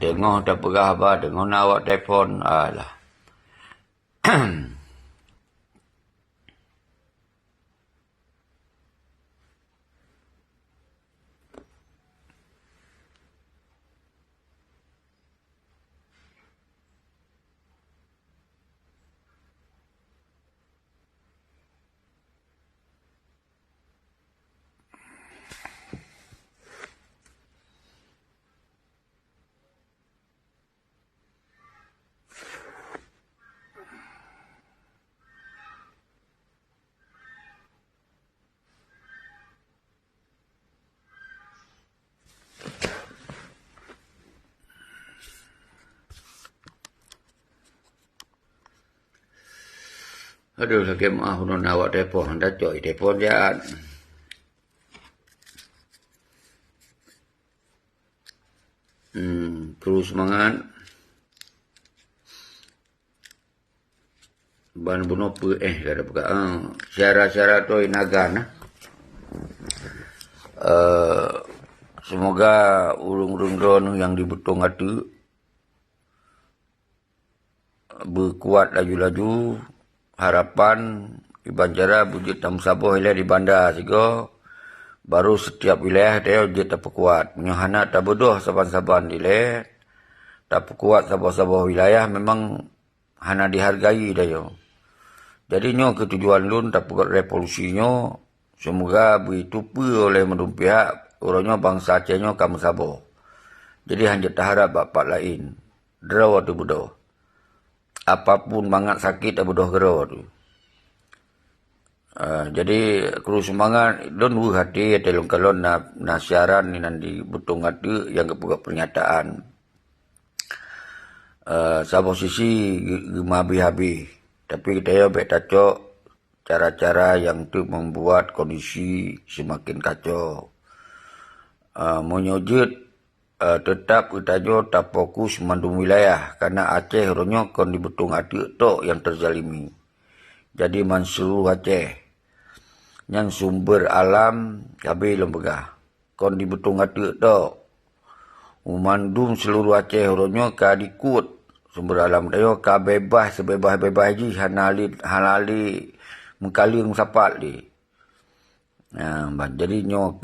Tengok tak pegah apa, tengok nak awak telefon. Alah. Aduh, sakit maaf nak awak telefon. Dah cok telefon jahat. Terus semangat. Ban bunuh kada buka. Syara-syara tu inagan. Semoga urung-urung drone yang dibetung hati berkuat laju-laju. Harapan iban cara bujit tam saboh ile di bandar sigo baru setiap wilayah dia je tak kuat nyohana tak bodoh saban-saban ile tak kuat saboh-saboh wilayah memang hana dihargai dah yo. Jadi nyo ketujuan lun tak kuat revolusinyo semoga ditupu oleh medung pihak orangnya bangsa Aceh-nyo kamu saboh. Jadi hanya tak harap bapak lain draw tu bodoh. Apapun banget sakit tak bodoh gero tu. Jadi kru semangat don hati telung kalon na siaran ni nanti butung hati yang kebuka pernyataan. Sabo sisi gemabi-habi. Tapi kita ya betacok cara-cara yang tu membuat kondisi semakin kacau. Menyujud tetap utajo tak fokus mandung wilayah karena Aceh ronyo kon dibetung adik tok yang terzalimi. Jadi mansuruh Aceh yang sumber alam kabe lembegah kon dibetung adik tok. Umandum seluruh Aceh ronyo ka dikut sumber alam dayo ka bebas sebebas-bebas ji halali mengkaling sapat di. Jadi nyo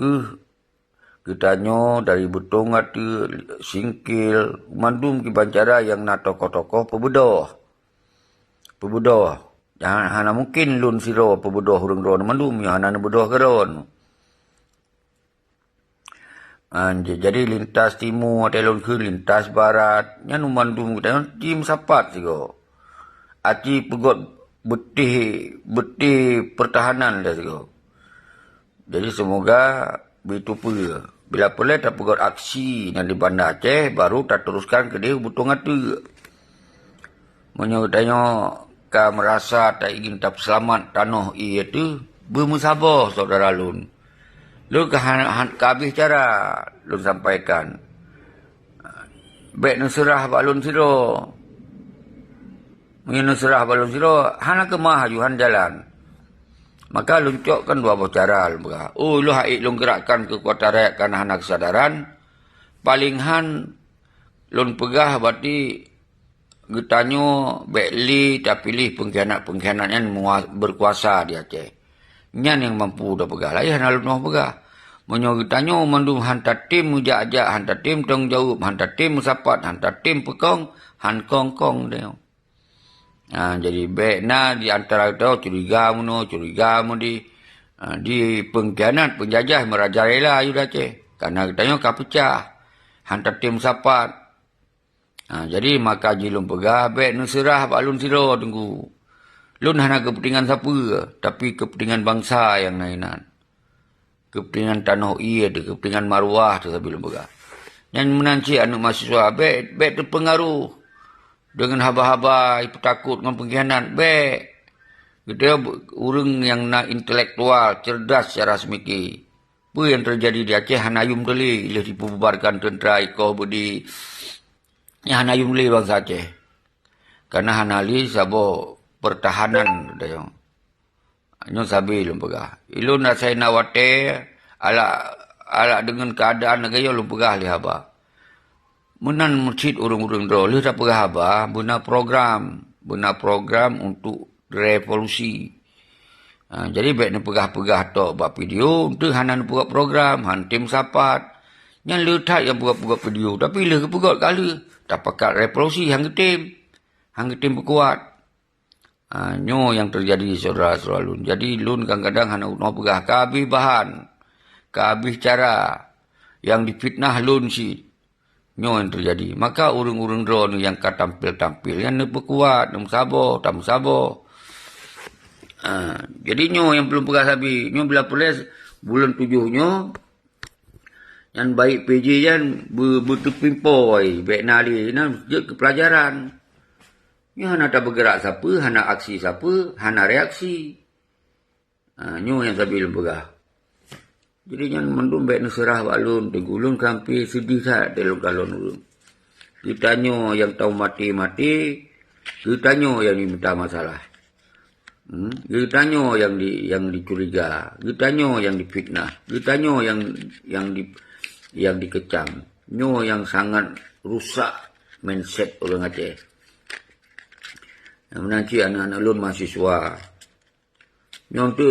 Kitanya dari betung hati, singkil, mandum ki bancara yang nak tokoh-tokoh pebudoh. Jangan hana mungkin lun siro pebudoh hurung ron mandum yang hana bedoh keron. Jadi lintas timur atau lun ke lintas barat, yang mandum kita tim sapat siko. Aci pegot betih pertahanan dah siko. Jadi semoga begitu pula. Bila boleh tak pegot aksi yang di Bandar Aceh, baru tak teruskan ke dia butung hati. Menyebutnya, ka merasa tak ingin tak selamat tanah itu, bermusabah saudara lun. Lu habis cara lun sampaikan. Baik nuserah balun siro. Nuserah balun siro, hana kemah juhan jalan. Maka luncokkan dua cara. Lu haik lun gerakkan kekuatan rakyat karena hana kesadaran. Paling han lun pegah berarti getanyo bekli tak pilih pengkhianat-pengkhianat yang berkuasa di Aceh. Nyan yang mampu dah pegah. Lah ya hana lun pegah. Menyo getanyo mandum hantar tim mujak-ajak, hantar tim tanggungjawab, hantar tim musapat, hantar tim pekong, han kong-kong dia. Jadi baik di antara itu curiga di pengkhianat penjajah merajalela ayu Aceh karena katanya kapecah hantar tim sapat. Jadi maka jilum pegah baik nuserah balun siro tunggu. Lun hana kepentingan siapa tapi kepentingan bangsa yang nainan. Kepentingan tanah ada kepentingan maruah tu sebelum pegah. Yang menanci anak mahasiswa baik terpengaruh dengan haba-haba, itu takut dengan pengkhianat. Baik. Kita orang yang nak intelektual, cerdas secara semiki. Apa yang terjadi di Aceh, hanayum tuli. Ia dibubarkan tentera Iko Budi. Yang hanayum tuli bangsa Aceh. Karena hanali sabo pertahanan. Ini sabi lumpagah. Ilun nasai nawate, ala dengan keadaan negara lumpagah lihaba. Menan masjid urung-urung dro, lu tak perahaba, bina program untuk revolusi. Jadi baik ni pegah-pegah tok buat video, untuk hanan buat program, han tim sapat. Yang letak yang buat video, tapi le kepegot kali. Tak pakat revolusi hang tim berkuat. Nyo yang terjadi saudara-saudara lun. Jadi lun kadang-kadang hana nak pegah kabih bahan, kabih cara yang difitnah lun si. Nyo yang terjadi. Maka urung-urung drone yang tampil-tampil yang nak berkuat, nak sabar, tak sabar. Jadi nyo yang belum pegah sabi, nyo bila polis bulan 7 nyo yang baik PJ yang bertupimpoi, baik nali, je ke pelajaran. Nyo hana tak bergerak siapa, hana aksi siapa, hana reaksi. Nyo yang sabi belum pegah. Jadi yang mendum baik nuserah balun, tegulun kampi sedih tak telung kalon ulun. Kita nyo yang tahu mati-mati, kita nyo yang diminta masalah. Kita nyo yang dicuriga, kita nyo yang difitnah, kita nyo yang dikecam, nyo yang sangat rusak mindset orang Aceh. Yang menanci anak-anak lun mahasiswa. Nyo tu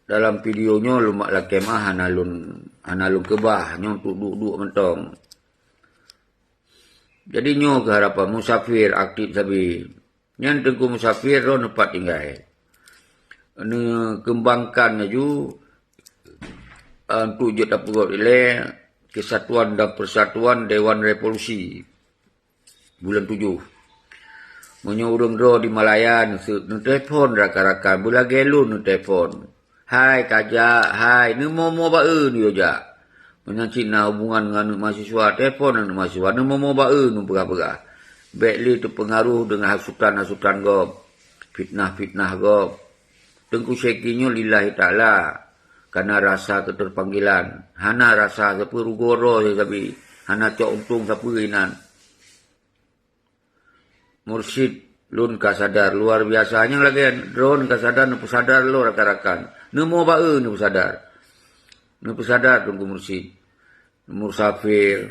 dalam video nyo lumak la kemah hanalun kebah, nyo tu duduk mentong. Jadi nyo ke harapan musafir aktif sabi. Yang tengku musafir ro nepat tinggal. Ne kembangkan ju untuk je tak perut ile Kesatuan dan Persatuan Dewan Revolusi bulan 7. Menyurung ro di Malayan nu telefon rakan-rakan bula gelu nu telefon. Hai kaja, hai nu mau bae ni oja. Menyanci na hubungan dengan mahasiswa telefon dengan mahasiswa nu mau bae nu berah-berah. Baikli terpengaruh dengan hasutan-hasutan gop, fitnah-fitnah gop. Tengku syekinyo lillahi ta'ala, karena rasa keterpanggilan. Hana rasa siapa rugoro, tapi hana cok untung siapa inan. Mursyid lun kasadar, luar biasanya lagi. Drone kasadar, nu pesadar lo rakan-rakan. Nemu bae nu pesadar. Nu pesadar tengku mursyid. Musafir.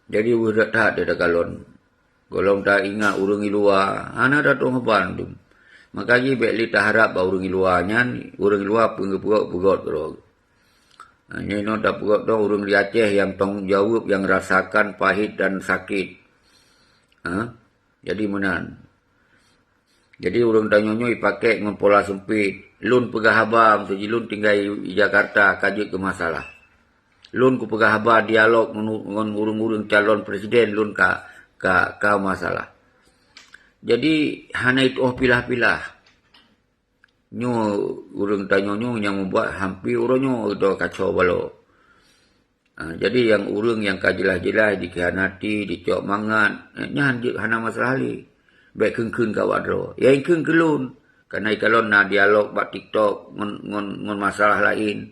Jadi udah tak ada galon. Golong tak ingat urung ilua, ana datang heban tu. Makanya baikli tak harap urung iluanya, urung ilua pengepugot terus. Hanya no tak pugot tu urung di Aceh yang tanggung jawab, yang rasakan pahit dan sakit. Jadi menan. Jadi urung tanyonyo ipakai dengan pola sempit. Lun pegah habam, seji lun tinggal di Jakarta, kaji ke masalah. Lun ku pegah habar dialog dengan urung-urung calon presiden lun ka masalah. Jadi hana itu pilah-pilah. Nyo urung tanyonyo yang membuat hampir urunyo itu kacau balo. Jadi yang urung yang kajelah-jelah dikhianati, dicok mangan, nyan hana masalah li. Baik keun-keun kawadro. Ya keun kelun. Karena kalau na dialog bak TikTok ngon masalah lain.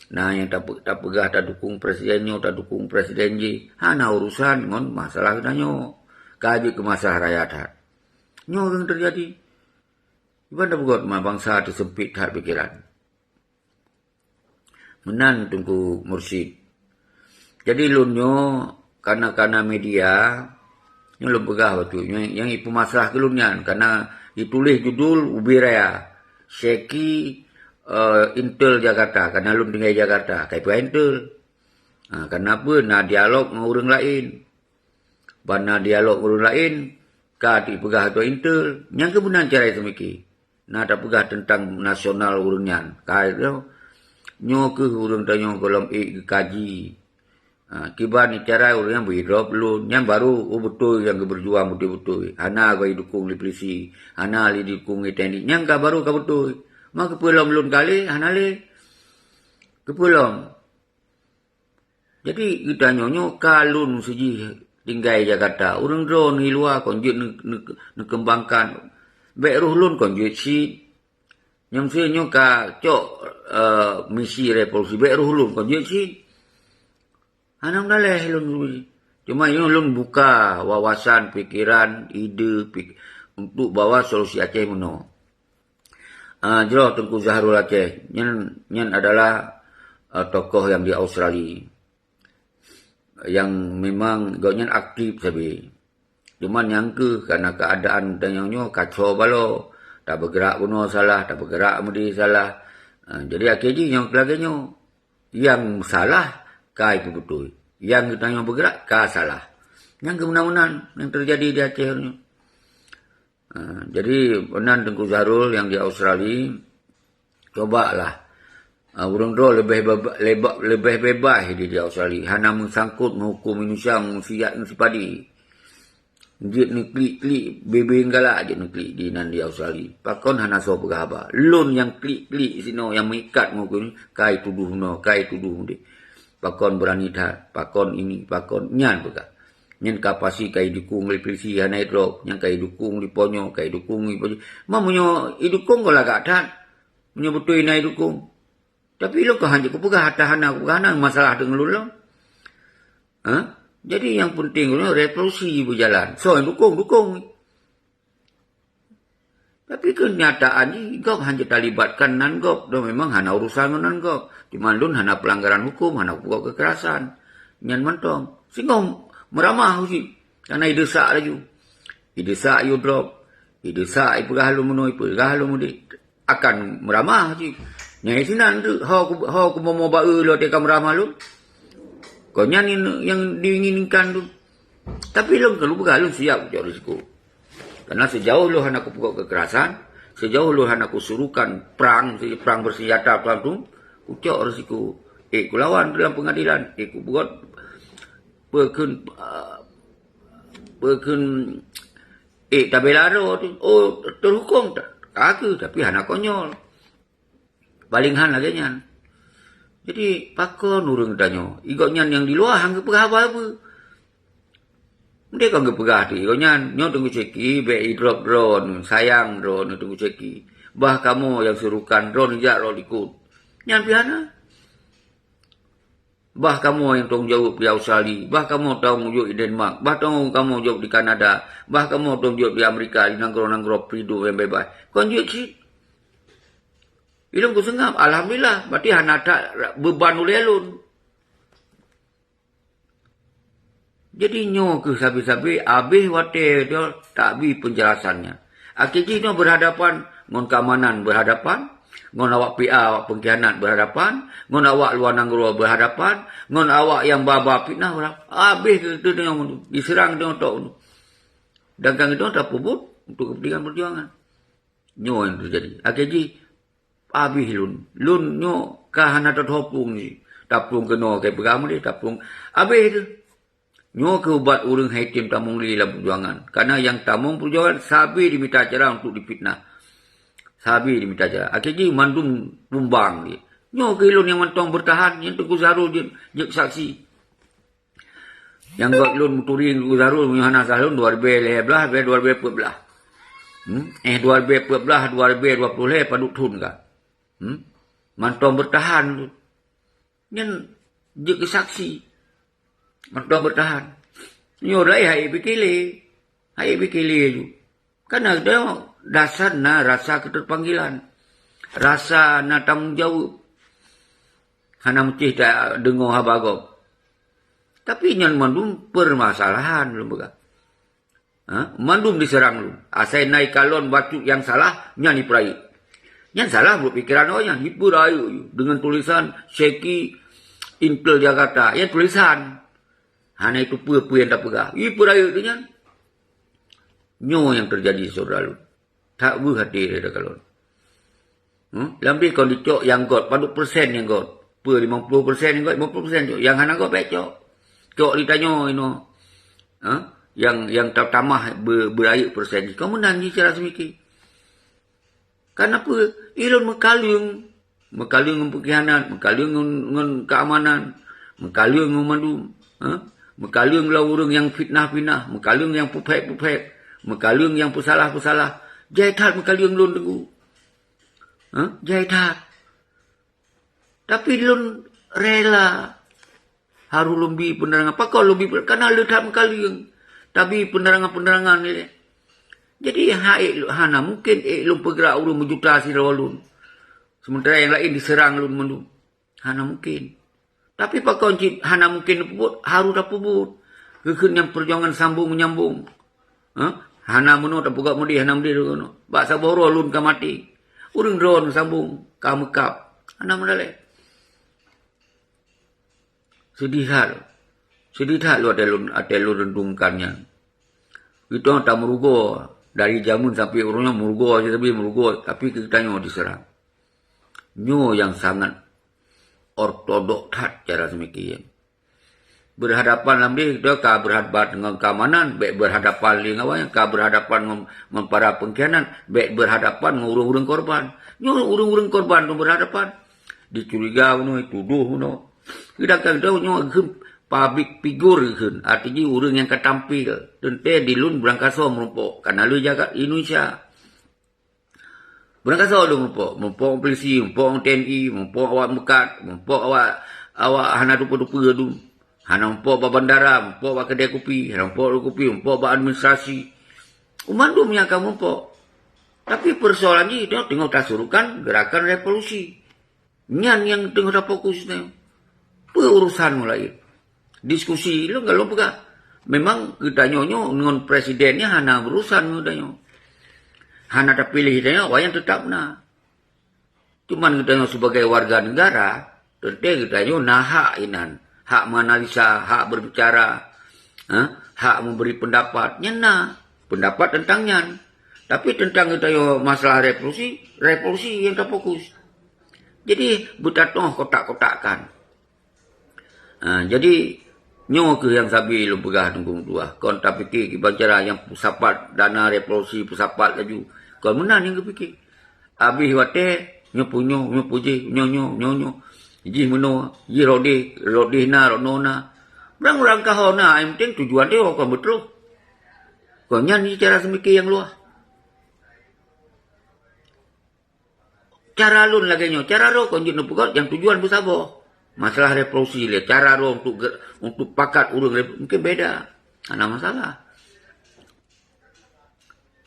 Nah yang tak pegah tak dukung presidennya, tak dukung presiden ji. Hana urusan ngon masalah kita nyo. Kaji ke masalah rakyat hat. Nyo yang terjadi. Iban tak buat bangsa tersempit hat pikiran. Menan tunggu mursyid. Jadi lunyo karena media nyo lu pegah waktu yang ipu masalah kelunyan karena ditulis judul ubi raya. Syeki Intel Jakarta, karena lu tinggal Jakarta, kaipu Intel. Kenapa nak dialog dengan orang lain? Bana dialog dengan orang lain, ka dipegah tu Intel. Yang kebenaran cara semiki. Nak tak pegah tentang nasional urunyan. Kaitu nyo ke urung tanyo kolom kaji. Kibar ni cara orang yang berhidup lu, yang baru betul yang berjuang betul-betul. Hana bagi dukung di polisi, hana li dukung di TNI. Yang ka baru ka betul. Maka kepulauan belum kali, hanale kepulauan. Jadi kita nyonyo kalun seji tinggal Jakarta. Urang drone di luar konjut nak kembangkan. Baik ruh lun konjut si. Yang senyo ka cok misi revolusi. Baik ruh lun konjut si. Hanam daleh lun. Cuma lun buka wawasan, pikiran, ide untuk bawa solusi Aceh meno. Jero Tengku Zahrul Aceh. Nyan adalah tokoh yang di Australia. yang memang gaunya aktif sabi. Cuman yang karena keadaan tanyangnya kacau balo, tak bergerak puno salah, tak bergerak mudi salah. Jadi akhirnya yang kelaganya yang salah kai itu betul. Yang tanya bergerak ka salah. Yang kemenangan yang terjadi di Aceh ni. Jadi Penan Tengku Zharul yang di Australia, cobalah. Urang do lebih bebas di Australia. Hana mengsangkut menghukum Indonesia siat sipadi. Jit ni klik bebe galak je ni klik di nan di Australia. Pakon hana so berapa. Lon yang klik sino yang mengikat menghukum kai tuduh no, kai tuduh ni. Pakon berani dah, pakon ini, pakon nyan berka. Nyan kapasi kai dukung le polisi hana drop, yang kai dukung di ponyo, kai dukung di ponyo. Mamunyo idukung ko lagak tan. Munyo betul nai dukung. Tapi lo kau hanya kupegah hana masalah dengan lo. Jadi yang penting lo revolusi berjalan. So dukung. Tapi kenyataan ni kau hanya terlibatkan nan kau. Dan memang hana urusan nan kau. Di Mandun hana pelanggaran hukum, hana pukul kekerasan. Nyan mantong. Sehingga meramah sih. Karena idesak lagi. Idesak you drop. Idesak ipegah lo menoi, ipegah lo mudi. Akan meramah sih. Nyai sinan tu, hau ku mau bau lo teka meramah lo. Kau nyanyi yang diinginkan tu. Tapi lo kalau begal lo siap jauh risiko. Karena sejauh lo hana ku pukul kekerasan, sejauh lo hana ku suruhkan perang bersenjata perang tu, ku cok risiko. Ku lawan dalam pengadilan, ku buat tabelaro tu. Oh terhukum tak? Aku tapi hana konyol. Paling han lagi nyan. Jadi pakon urang tanya. Igok nyan yang di luar hangga pegah apa. Mereka hangga pegah tu. Igok nyan. Nyo tunggu ceki. Be drop drone. Sayang drone. Tunggu ceki. Bah kamu yang suruhkan drone. Jak drone ikut. Nyan piana. Bah kamu yang tanggung jawab di Australia. Bah kamu tanggung jawab di Denmark. Bah kamu jawab di Kanada. Bah kamu tanggung jawab di Amerika. Di nanggro-nanggro pridu yang bebas. Kau jawab cik. Ilung ku sengap, alhamdulillah, berarti hana tak beban ulelun. Jadi nyo ke sabi-sabi, habis wate dia tak habis penjelasannya. Akhirnya berhadapan, ngon keamanan berhadapan, ngon awak PA, awak pengkhianat berhadapan, ngon awak luar nanggro berhadapan, ngon awak yang baba fitnah berhadapan. Habis itu dia diserang dia tok. Dan kang itu tak puput untuk kepentingan perjuangan. Nyo yang terjadi. Akhirnya habis lun nyo kahana terhopung ni tapung kena ke pegamu ni tapung habis tu nyo ke ubat urang haitim tamung li dalam perjuangan karena yang tamung perjuangan sabi diminta cara untuk dipitnah sabi diminta cara akhirnya mandum tumbang ni nyo ke lun yang mantong bertahan yang Tengku Zharul je saksi yang buat lun muturi Tengku Zharul hana salun 2011 2014 2014 paduk tun ka mantong bertahan nyen je saksi mantong bertahan nyo rai hai bikile ju karena dia dasar na rasa keterpanggilan rasa na tanggung jawab hana mesti tak dengar habagop tapi nyen mandum permasalahan lu bega mandum diserang lu asai naik kalon batu yang salah nyan diperai. Yang salah berpikiran yang hipurayu dengan tulisan Syeki Intel Jakarta. Ya tulisan. Hanya itu apa yang tak pegah. Hipurayu itu kan. Nyo yang terjadi saudara lu. Tak berhati dia kalau. Lambi kau dicok yang got. Paduk persen yang got. 50% yang got. 50% cok. Yang hana got baik cok. Cok ditanya ini. Yang tamah berayu persen. Kau menangi secara semiki. Kenapa? Ilun mengkalung pengkhianat, mengkalung dengan keamanan, mengkalung memandum, mengkalung lah orang yang fitnah-fitnah, mengkalung yang pupek, mengkalung yang pesalah. Jaitat mengkalung lun tengku. Jaitat. Tapi lun rela haru lumbi penerangan. Apa kau lumbi penerangan? Karena letak mengkalung. Tapi penerangan ni. Jadi hana mungkin lu bergerak urung menjuta si rawalun. Sementara yang lain diserang lun mendung. Hana mungkin. Tapi pak kunci hana mungkin pubut, haru dah pubut. Kekun yang perjuangan sambung menyambung. Hana meno tak pugak mudi, hana mudi kono. Bak saboro lun ka mati. Urang drone sambung, ka mekap. Hana mendale. Sedih hal lu ada lu rendungkannya. Itu tak merugo. Dari jamun sampai orangnya merugo aja tapi kita nyo diserang. Nyo yang sangat ortodok tat cara semikian. Berhadapan dalam dia ka berhadapan dengan keamanan, baik berhadapan dengan awak, ka berhadapan dengan para pengkhianat, baik berhadapan dengan urang-urang korban. Nyo urang-urang korban tu berhadapan. Dicuriga uno tuduh uno. Kita kan tahu nyo public figure kan, artinya orang yang ketampil. Tentu di lun berangkaso merumpuk, karena lu jaga Indonesia. Berangkaso lu merumpuk polisi, merumpuk TNI, merumpuk awak mekat, merumpuk awak hana dupa-dupa tu. Hana merumpuk ba bandara, merumpuk ba kedai kopi, hana merumpuk kopi, merumpuk ba administrasi. Umandu punya kamu merumpuk. Tapi persoalan ni, tengok tak suruhkan gerakan revolusi. Nyan yang tengok tak fokus ni. Perurusan mulai. Diskusi lu kalau pegah. Memang kita nyonyo dengan presidennya hana berurusan kita nyo. Hana tak pilih kita nyo, wayang tetap na. Cuman kita nyo sebagai warga negara, tentu kita nyo nah hak inan, hak menganalisa, hak berbicara, hak memberi pendapat, nyena pendapat tentang nyan. Tapi tentang kita nyo masalah revolusi yang tak fokus. Jadi betatoh kotak-kotakkan. Jadi nyo ke yang sabi lu pegah tunggung tua. Kon tak fikir kibancara yang pusapat dana revolusi pusapat laju. Kon menan yang kepikir. Habis wate nyo punyo nyo puji nyo. Ji meno ji rodi na ronona. Berang orang kahona yang penting tujuan dia kon betul. Kon nyan ni cara semikir yang luah. Cara lun lagi nyo, cara ro kon jin pugot yang tujuan pusabo. Masalah revolusi le cara ro untuk pakat urang mungkin beda. Ana masalah.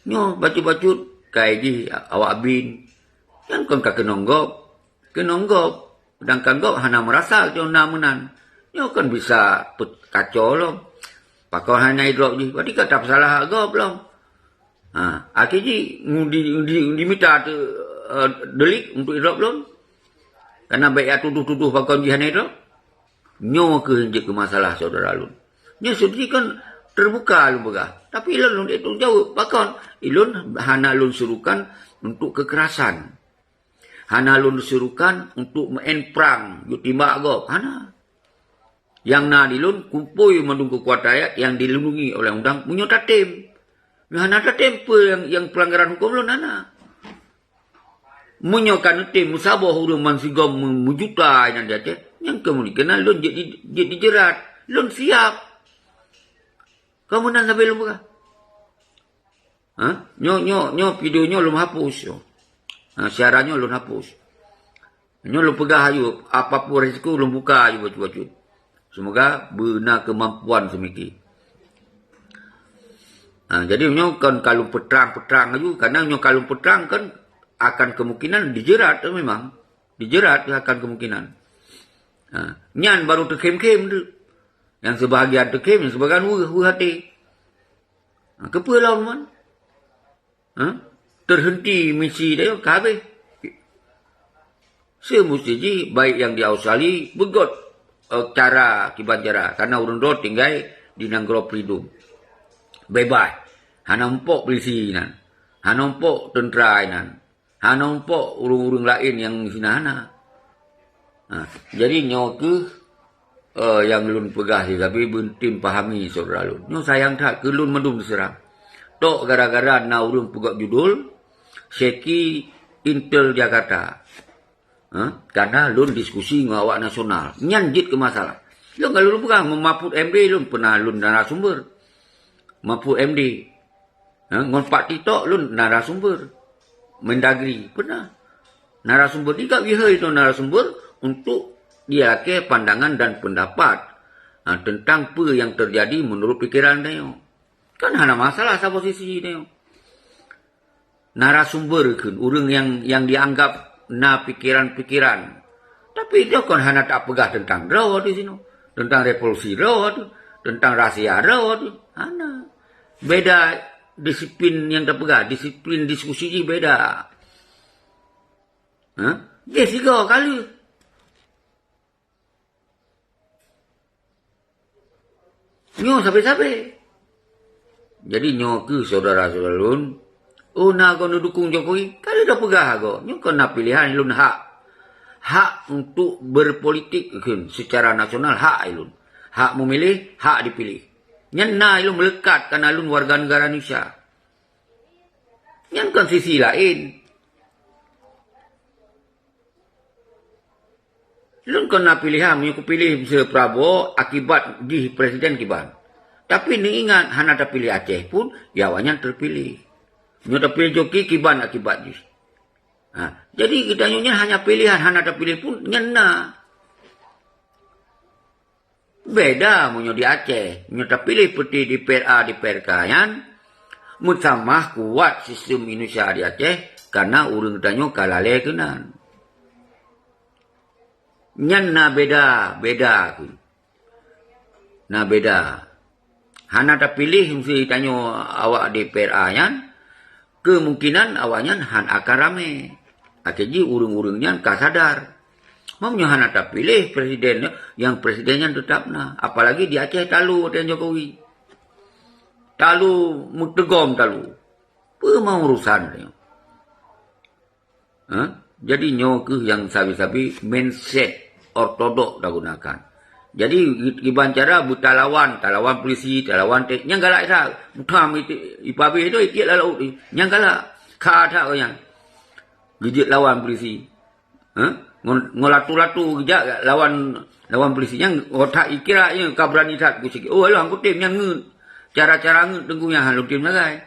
Nyo bacut-bacut kai di awak bin. Yang kon ka kenonggop. Sedangkan gop hana merasa jo na menan. Nyo kan bisa kacau lo. Pakau hana hidrop ji. Berarti kata salah gop lo. Akhirnya ngudi minta delik untuk hidrop lo. Karena baik tuduh-tuduh pakon jihan itu, nyo ke masalah saudara lun. Nyo sendiri kan terbuka lu begah. Tapi ilun itu jauh pakon. Ilun hana lun suruhkan untuk kekerasan. Hana lun suruhkan untuk menperang, yutimbak gop. Hana. Yang na dilun kumpul mendung kekuatan yang dilindungi oleh undang munyo tatim. Hana tatim yang pelanggaran hukum lun hana. Menyokan tim musabah urang mansigom memujuta yang dia yang kemudian lun jadi jerat lun siap kamu nan sampai lu buka nyo videonya lum hapus yo siarannya lun hapus nyo lu pegah ayo apapun risiko lum buka ayo baju semoga benar kemampuan semiki jadi nyo kan kalau petrang aja karena nyo kalau petrang kan akan kemungkinan dijerat memang. Dijerat akan kemungkinan. Nyan baru terkem-kem tu. Yang sebahagian terkem, yang sebahagian hati. Kepala man. Terhenti misi dia, kabeh. Semestinya baik yang di Australia, begot cara kibanjara. Karena urang dot tinggal di Nanggro Pridum. Bebas. Hana empok polisi nan. Hana empok tentera nan. Hana umpok urung-urung lain yang sinana. Jadi nyo ke yang lun pegah si tapi bentim pahami saudara lun. Nyo sayang tak ke lun mendung diserang. Tok gara-gara na urung pegak judul Seki Intel Jakarta. Karena lun diskusi dengan awak nasional. Nyanjit ke masalah. Lun kalau lun pegang memaput MD lun pernah lun narasumber. Maput MD. Ngon Pak Tito lun narasumber. Mendagri pernah narasumber tiga biha itu narasumber untuk dia ke pandangan dan pendapat tentang apa yang terjadi menurut pikiran dia kan hana masalah sa posisi dia narasumber kan orang yang dianggap na pikiran-pikiran Tapi dia kan hanya tak pegah tentang raw di sini. Tentang revolusi raw tu. Tentang rahsia raw tu. Hana. Beda disiplin yang tak pegah. Disiplin diskusi ni beda. Dia 3 kali. Nyo sampai-sampai. Jadi nyo ke saudara-saudara lun. Nak kau dukung Jokowi. Kalau dah pegah kau. Nyo kau nak pilihan lun hak. Hak untuk berpolitik secara nasional. Hak lun. Hak memilih, hak dipilih. Nyana lun melekat kerana lun warga negara Indonesia. Yang kan sisi lain. Lun kena pilihan, menyukup pilih Mr. Prabowo akibat di Presiden Kiban. Tapi ni ingat, hana terpilih Aceh pun, yawannya terpilih. Menyukup terpilih Joki, Kiban akibat di. Jadi kita nyonya hanya pilihan, hana terpilih pun, nyena. Beda menyukup di Aceh. Menyukup terpilih seperti di PRA, di PRK-yan. Mutamah kuat sistem Indonesia di Aceh, karena urang tanyo kalale kenan. Nyan na beda. Na beda. Hana tak pilih mesti tanyo awak di PRA yan. Kemungkinan awaknya han akan rame. Akhirnya urung-urungnya ka sadar. Mamnya hana tak pilih presiden yang presidennya tetap na. Apalagi di Aceh talu dan Jokowi. Talu mutegom talu. Mau urusan dia. Jadi nyo ke yang sabi-sabi mindset ortodok dah gunakan. Jadi iban cara buta lawan, talawan polisi, talawan tek, yang galak dah. Butam ipabe itu ikit lalu, yang galak. Kata kau yang gigit lawan polisi. Ngolatu-latu gejak lawan polisi yang otak ikira yang kabrani tak ku sikit. Oh alah aku tim yang ngut. Cara-cara ngut tengku yang halu tim lagai.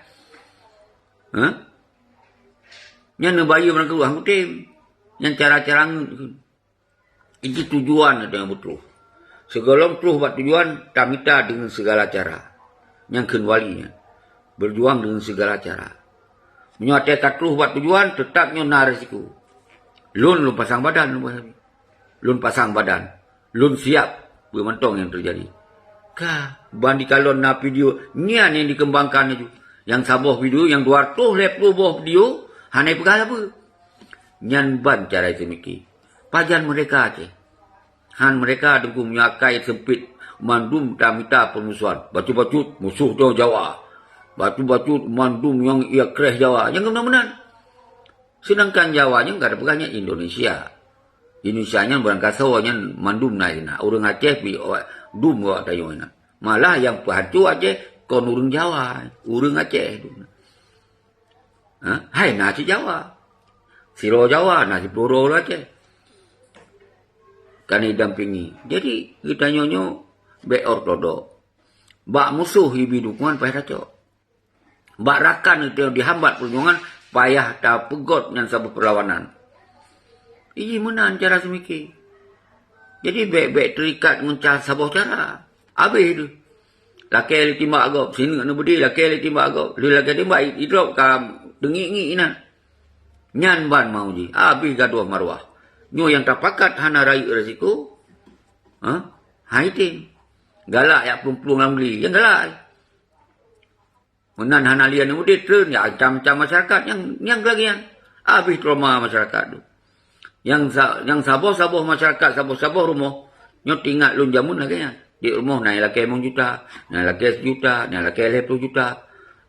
Yang nebayu mereka aku tim. Yang cara-cara itu tujuan ada yang betul. Segala terus buat tujuan, tamita dengan segala cara. Yang kenwalinya. Berjuang dengan segala cara. Menyatakan terus buat tujuan, tetapnya nak risiko. Lun pasang badan. Lun pasang badan. Lun siap bermentong yang terjadi. Bandi kalau nak video, nian yang dikembangkan itu. Yang sabuh video, yang 200 buah video, hanya pegang apa? Nyan ban cara itu mikir. Pajan mereka je. Han mereka dengku menyakai sempit. Mandum tamita permusuhan. Batu-batu musuh tu Jawa. Batu-batu mandum yang ia kreh Jawa. Yang benar-benar. Sedangkan Jawanya enggak ada pegangnya Indonesia. Indonesianya berangkat sawahnya mandum naikna. Orang Aceh pi dum wa tayona. Malah yang pahacu Aceh kon urang Jawa. Urang Aceh. Hai nasi Jawa. Siro Jawa, nasi peluru Aceh. Kan didampingi. Jadi kita nyonyo be ortodok. Bak musuh ibi dukungan payah cok. Bak rakan itu dihambat perjuangan payah tak pegot yang sabu perlawanan. Ini menang cara semiki. Jadi be terikat mencah sabuh cara. Habis itu. Laki li timbak agak. Sini nak berdiri laki li timbak agak. Lu laki timbak hidrop kam dengi-ngi ina. Nyan ban mau ji. Habis gaduh marwah. Nyo yang tak pakat hana rayu resiko. Haitim. Galak ya pelung-pelung lang beli. Yang galak. Menan hana lian yang mudik turun. Ya macam-macam masyarakat. Yang lagi yang. Habis trauma masyarakat tu. Yang sabuh-sabuh masyarakat. Sabuh-sabuh rumah. Nyo tinggal lun jamun lagi ya. Di rumah naik laki 5 juta. Naik laki 1 juta. Naik laki 10 juta.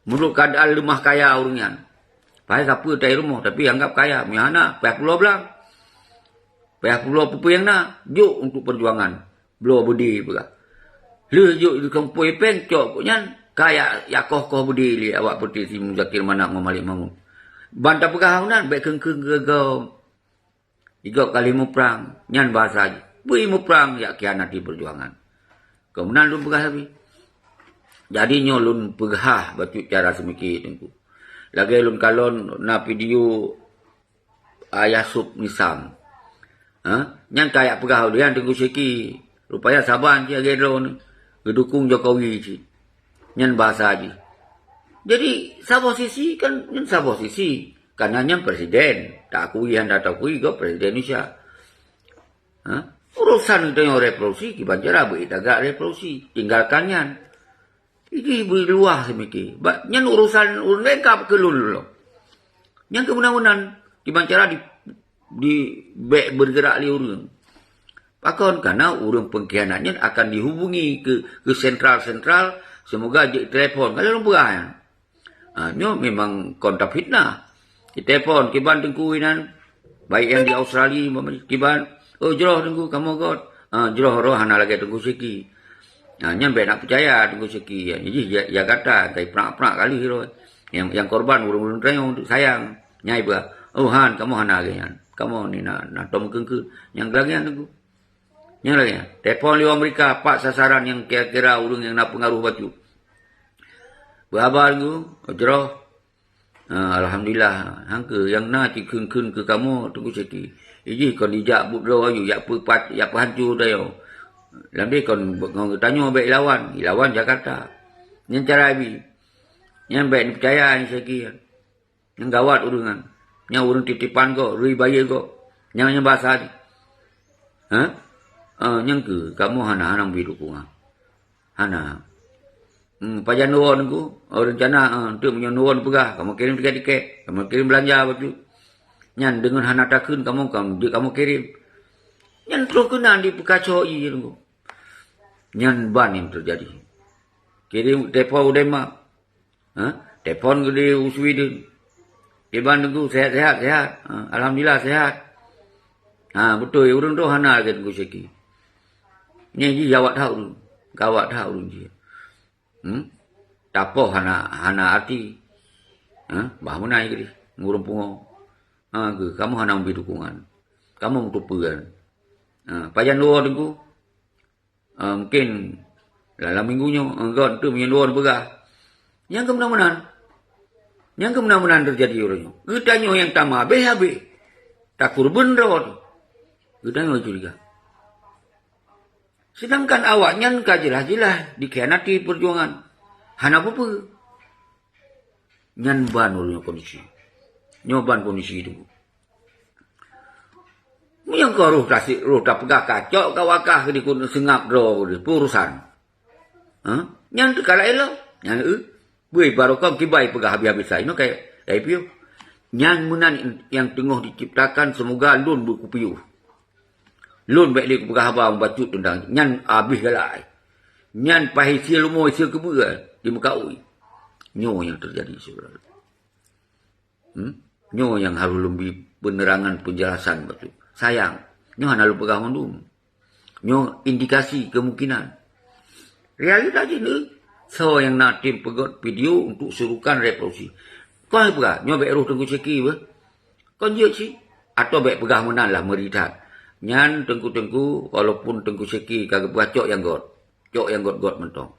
Menurut keadaan lemah kaya orangnya. Pahal siapa dari rumah. Tapi anggap kaya. Miana. Pahal pulau belang. Pahal pulau pupu yang nak. Juk untuk perjuangan. Belau budi pula. Lu juk di kampung pen. Cok punya. Kaya yakoh-koh budi li. Awak putih si Muzakir Manak memalik mamun. Bantah pegahunan. Baik keng-keng gegau. Igok kali muprang. Nyan bahasa aja. Bui muprang. Ya kianati perjuangan. Kemudian lu pegah habis. Jadi nyolun pegah. Batu cara semikir tentu. Lagi lun kalon na video ayah sub nisam. Yang kayak pegah dia tengku siki. Rupanya saban dia gedro ni. Gedukung Jokowi si. Nyan bahasa aja. Jadi sabuh sisi kan nyan sabuh sisi. Karena nyan presiden. Tak akui yang tak akui kau presiden Indonesia. Ha? Urusan kita yang reproduksi, kita cara beritaga reproduksi. Tinggalkannya. Ini beri luah semikir. Yang urusan mereka kelul dulu. Yang kemudian kita cara di bergerak li urang. Pakon karena urang pengkhianatnya akan dihubungi ke sentral-sentral. Semoga je telefon. Kalau orang perah ya. Nyo memang kontak fitnah. Di telefon, kiban tengkuinan. Baik yang di Australia, kiban. Oh, jeroh tengku, kamu kot. Jeroh roh, hana lagi tengku seki. Nyo nak percaya tengku seki. Jadi, ya kata, kayak perak-perak kali hero. Yang korban, urung-urung terang untuk sayang. Nyai bah. Oh, Han, kamu hana lagi. Kamu ni nak tom kengke. Yang lagi yang tengku. Yang lagi. Telefon di Amerika, pak sasaran yang kira-kira urung yang nak pengaruh baju. Berhabar tu, jeroh. Alhamdulillah. Hangke yang nak kun ke kamu tunggu seki. Iji kon dijak budro ayu yak hancur dah yo. Lambe kon ngong tanya baik lawan Jakarta. Yang cara abi. Yang baik percaya ni seki. Yang gawat urungan. Yang urung titipan ko, rui bayi ko. Yang bahasa ni. Yang ke kamu hana beri dukungan. Hana. Pajan nuwon ku, rencana untuk menyonuwon pegah, kamu kirim tiket, kamu kirim belanja baju. Nyan dengan hana takun kamu kirim. Nyan terus kena di pekacoi tu. Nyan ban yang terjadi. Kirim telefon udema. Telefon ke di Sweden. Kiban tu sehat. Alhamdulillah sehat. Betul urang tu hana ke tu seki. Ni ji jawat hau. Gawat hau ji. Tapoh hana arti. Bah menai ke di. Ngurung pungo. Kamu hana memberi dukungan. Kamu menutupan. Pajan luar tengku. Mungkin dalam minggunya engkau tu punya luar begah. Yang kemenangan terjadi orangnya. Kitanya yang tamah habis. Takur bener. Kitanya curiga. Sedangkan awaknya jelas-jelas dikhianati perjuangan. Hana apa-apa. Nyan ban orangnya kondisi. Nyoban kondisi itu. Yang kau roh tak pegah kacau kawakah di kun sengap roh urusan. Yang kala elok, yang bui baru kau kibai pegah habis-habis saya. Ino kayak piu. Yang menan yang tengah diciptakan semoga lun berkupiu. Lun baik dia pegah abang bacut tentang nyan habis galai. Nyan pahit sia lumo sia kebua di muka ui. Nyo yang terjadi sebenarnya. Nyo yang harus lebih penerangan penjelasan betul. Sayang, nyo hana lu pegah mandum. Nyo indikasi kemungkinan. Realita je ni. So yang nak tim pegot video untuk serukan reproduksi. Kau yang pegah, nyo baik roh tengku seki apa? Kau je si? Atau baik pegah menan lah meritat. Nyan tengku-tengku, walaupun tengku seki kagak pegah cok yang got. Cok yang got mentong.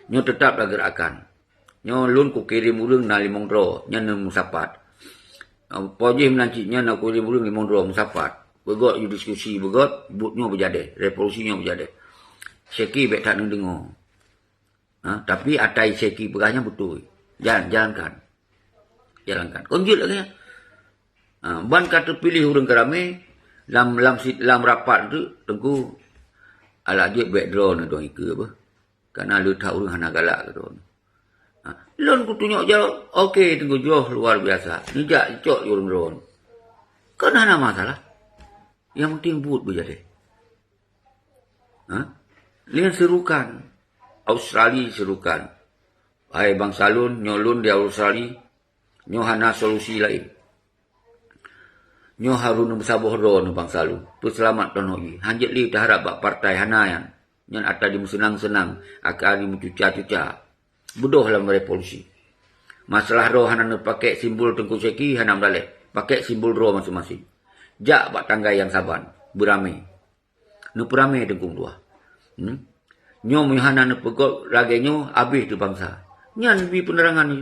Nyo tetaplah gerakan. Nyo lun ku kirim urang na 5 dro. Nyan musapat. Pojih menanciknya nak kirim urang 5 dro musapat. Begot you diskusi begot, butnya berjadi. Revolusinya berjadi. Seki baik tak nak dengar. Tapi atai seki pegahnya betul. Jalankan. Konjut lagi. Ban kata pilih urang kerame. Lam rapat tu, tengku. Alah je baik drone tu ke apa. Kerana lu tahu urang hana galak ke drone. Lon ku tunjuk jauh. Okey, tengku jauh luar biasa. Nijak cok urang drone. Kan hana masalah. Yang penting buat berjadi. Lihat serukan. Australia serukan. Hai Bang Salun, nyolun di Australia. Nyo hana solusi lain. Nyo harun bersabar ron Bang Salun. Tu selamat tonogi. Hanjit li terharap bak partai hana yang. Nyan atas di senang-senang. Akan di cuca-cuca. Bodoh dalam revolusi. Masalah roh hana pakai simbol tengku seki hana balik. Pakai simbol roh masing-masing. Jak bak tangga yang saban. Beramai. Beramai tengkung tua. Nyo mihana pegot ragenyo habis tu bangsa. Nyan bi penerangan ni.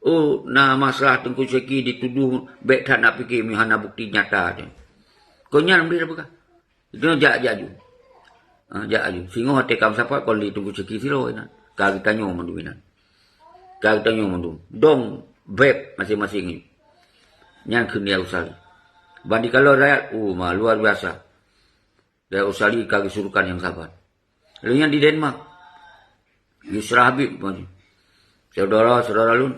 Oh, masalah tengku seki dituduh baik tak nak fikir mihana bukti nyata je. Kau nyan beri apa? Itu jak ju. Jak ju. Singo hati kam siapa kau li tengku seki siro ina. Kau tanya manduinan. Kau tanya mandum. Dong beb masing-masing ni. Nyan kena usah. Bandi kalau rakyat, luar biasa. Dari Australia kaki surukan yang sabar. Lalu yang di Denmark. Yusra Habib. Saudara-saudara lun.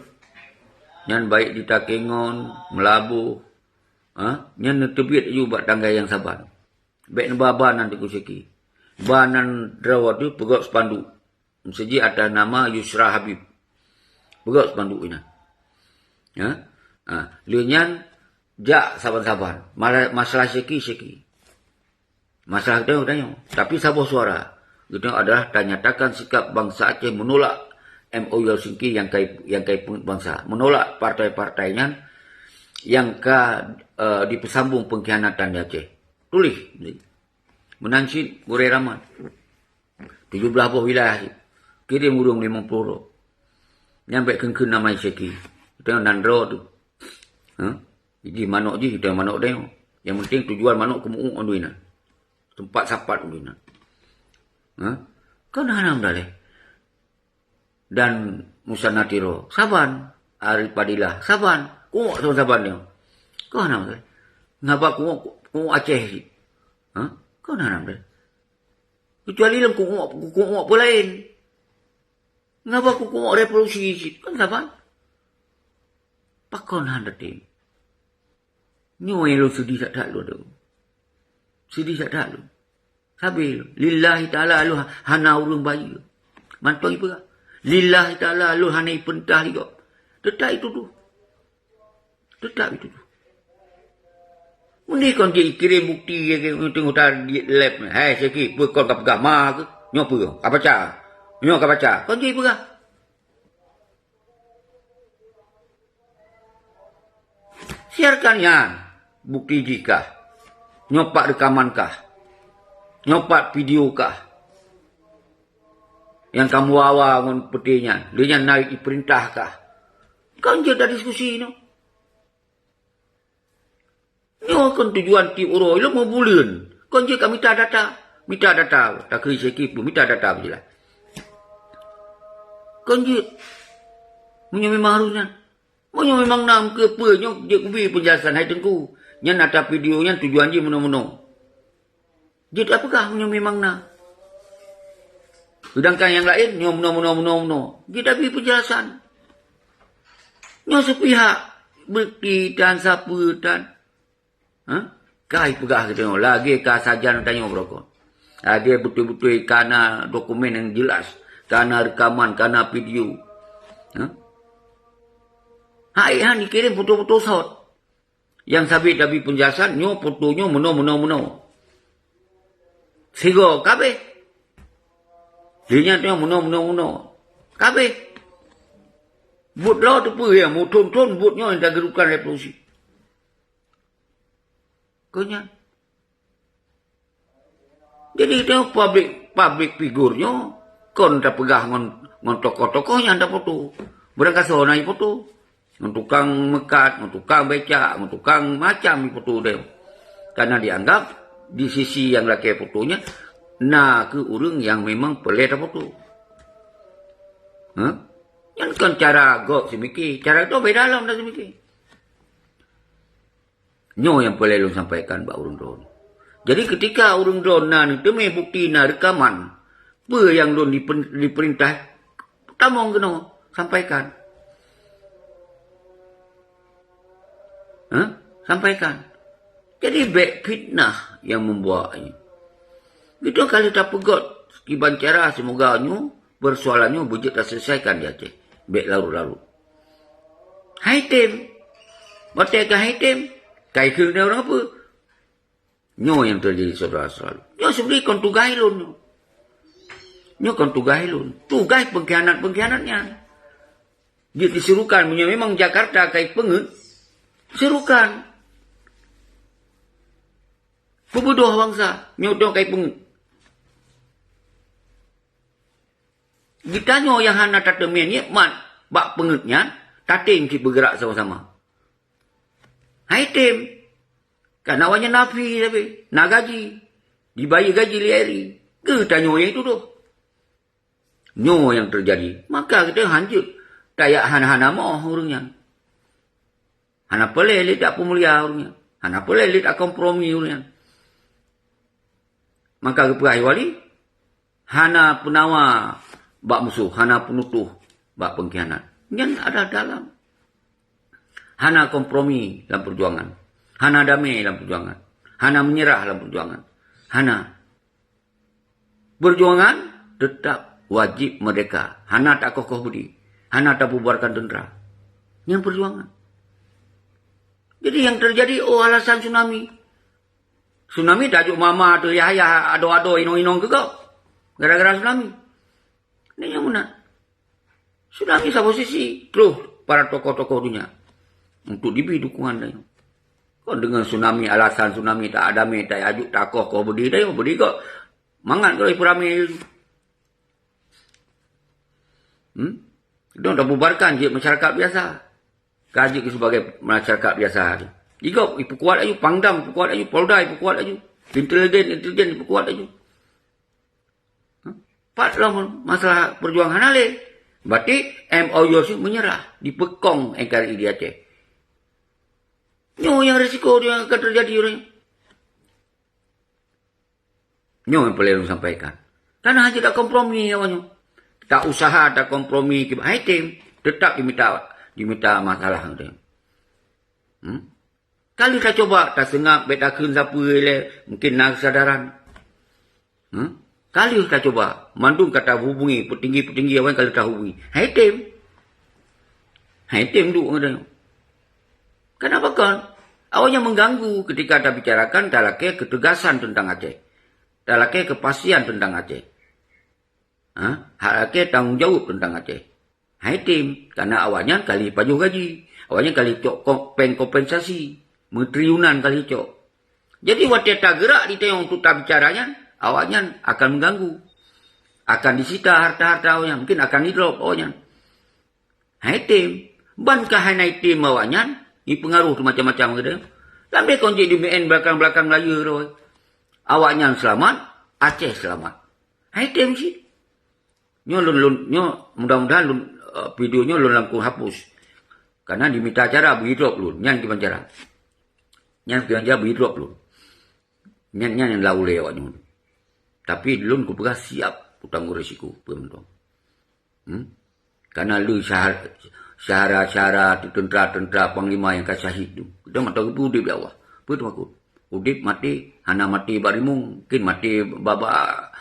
Yang baik di Takengon, Melabuh. Yang tebit juga buat tanggai yang sabar. Baik baban nanti kusiki. Banan drawat tu pegak spanduk. Seji atas nama Yusra Habib. Pegak spanduk ini. Lian jak saban-saban. Masalah seki. Masalah itu tanya. Tapi sabah suara. Itu adalah nyatakan sikap bangsa Aceh menolak MOU Helsinki yang kai bangsa. Menolak partai-partainya yang dipesambung pengkhianatan di Aceh. Tulis. Menansin Murai Rahman. 17 buah wilayah. Kirim urung 50. Nyampe ke nama Seki. Itu yang Nandro tu. Jadi manok je. Itu yang manok dia. Yang penting tujuan manok kemu'ung onduina. Tempat sapat onduina. Kau nak hanam dah leh. Dan Musa Natiro. Saban. Arif Padilah. Saban. Kau sama saban dia. Kau hanam dah leh. Ngapa kau Aceh si? Kau nak hanam dah leh. Kecuali dalam kau apa lain. Ngapa kau revolusi si? Kan saban. Pakon hantar tim. Nyoy lu sedih tak lu tu. Sedih tak lu. Sabil. Lillahi ta'ala lu hana urung bayi. Mantoi pula. Lillahi ta'ala lu hana ipentah juga. Tetap itu tu. Tetap itu tu. Mending kon dia kirim bukti ke tengok tadi lab. Hai sikit kon ka pegang ma ke? Nyo apa? Ka baca. Nyo ka baca. Kon dia pegang. Siarkannya bukti jika nyopak rekamankah, nyopak videokah yang kamu bawa ngon petinya, dia naik diperintahkah? Kan je dah diskusi no. Nyo kan tujuan ti uro lo mau bulan. Kan je kami minta data, tak kiri sikit pun minta data begilah. Kan je memang harusnya. Monya memang nam ke apa dia kubi penjelasan hai tengku. Nya nata videonya tujuan dia meno-meno. Jadi apakah monya memang na? Sedangkan yang lain nyo meno. Dia tapi penjelasan. Nyo sepihak bukti dan siapa dan kai pegah kita lagi ka sajan tanya berapa. Dia betul-betul karena dokumen yang jelas, karena rekaman, karena video. Hai dikirim foto-foto saut. Yang sabit tapi penjelasan nyo fotonya meno. Sigo kabeh. Dia tu meno. Kabeh. But lo tu pu yang muton butnya yang dah gerukan revolusi. Konya. Jadi itu public figurnya kon dah pegah ngon tokoh-tokohnya anda foto. Berangkat sona foto. Tukang mekat, tukang becak, tukang macam foto dia. Karena dianggap di sisi yang laki fotonya, ke orang yang memang pelet foto. Yang kan cara gok semiki, cara itu beda dalam dah semiki. Nyo yang pelet lu sampaikan bak urung drone. Jadi ketika urung drone ni demi bukti rekaman, apa yang drone diperintah, tamong kena sampaikan. Sampaikan. Jadi baik fitnah yang membuatnya. Itu kalau tak pegot. Sekiban cara semoga bersoalannya budget tak selesaikan dia. Baik larut-larut. Haitim. Batai ke haitim. Kai kena orang apa? Nyo yang terjadi saudara-saudara. Nyo sebenarnya kon tugai lun. Nyo kon tugai lun. Tugai pengkhianat-pengkhianatnya. Dia disuruhkan. Memang Jakarta kai pengen. Serukan. Pembunuh bangsa. Nyodong kai pun. Kita yang hana tatemen nikmat. Bak pengetnya. Tating kita bergerak sama-sama. Hai tim. Kan awalnya nafi tapi. Nak gaji. Dibayar gaji liari. Ke tanya yang itu tu. Nyo yang terjadi. Maka kita hancur. Kayak hana-hana mau orangnya. Hana boleh lihat tak pemulia orangnya. Hana boleh lihat tak kompromi orangnya. Maka keperah wali, hana penawa bak musuh, hana penutuh bak pengkhianat. Yang ada dalam. Hana kompromi dalam perjuangan. Hana damai dalam perjuangan. Hana menyerah dalam perjuangan. Hana perjuangan tetap wajib merdeka. Hana tak kokoh budi. Hana tak bubarkan tentera. Yang perjuangan. Jadi yang terjadi, alasan tsunami. Tsunami tajuk mama tu Yahya ado-ado inong-inong ke kau. Gara-gara tsunami. Ini yang mana? Tsunami sa posisi terus para tokoh-tokoh dunia. Untuk diberi dukungan dia. Kau dengan tsunami, alasan tsunami tak ada me, tak ajuk, tak koh, kau berdiri dia, berdiri kau. Mangat kau ipu ramai. Dia tak bubarkan je masyarakat biasa. Kaji sebagai masyarakat biasa. Jika ipu kuat aja, pangdam ipu kuat aja, polda ipu kuat aja, intelijen ipu kuat aja. Pat lah masalah perjuangan halal. Berarti MOU menyerah, dipekong NKRI di Aceh. Nyo yang risiko dia akan terjadi orang. Nyo yang perlu sampaikan. Karena hanya tak kompromi awaknya. Tak usaha, tak kompromi. Haitim tetap diminta masalah dia. Kali tak coba, tak sengap, tak kun siapa mungkin nak kesadaran. Kali tak coba, mandung kata hubungi, petinggi-petinggi awak kalau tak hubungi. Haitim duk dia. Kenapa kan? Awalnya mengganggu ketika ada bicarakan tak laki ketegasan tentang Aceh. Tak laki kepastian tentang Aceh. Hak laki tanggung jawab tentang Aceh. Haitim, karena awalnya kali pajuh gaji. Awalnya kali cok kompensasi. Triliunan kali cok. Jadi waktu tak gerak di tengok untuk tak bicaranya, awalnya akan mengganggu. Akan disita harta-harta awalnya. Mungkin akan di-drop awalnya. Haitim, bankah haitim awalnya, ini pengaruh tu macam-macam gitu. Sampai kunci di BN belakang-belakang Melayu tu. Awaknya selamat, Aceh selamat. Haitim sih. Nyo mudah-mudahan videonya lun langsung hapus. Karena diminta cara bagi-drop lun. Yang dipancara. Yang dipancara bagi-drop lun. Yang laulai awaknya. Tapi lun kupegah siap utanggung risiko. Karena lu syarat-syarat tentera-tentera panglima yang syahid tu. Kita mahu tahu udip di awal. Apa tu makut? Udip mati, hana mati barimung, mungkin mati babak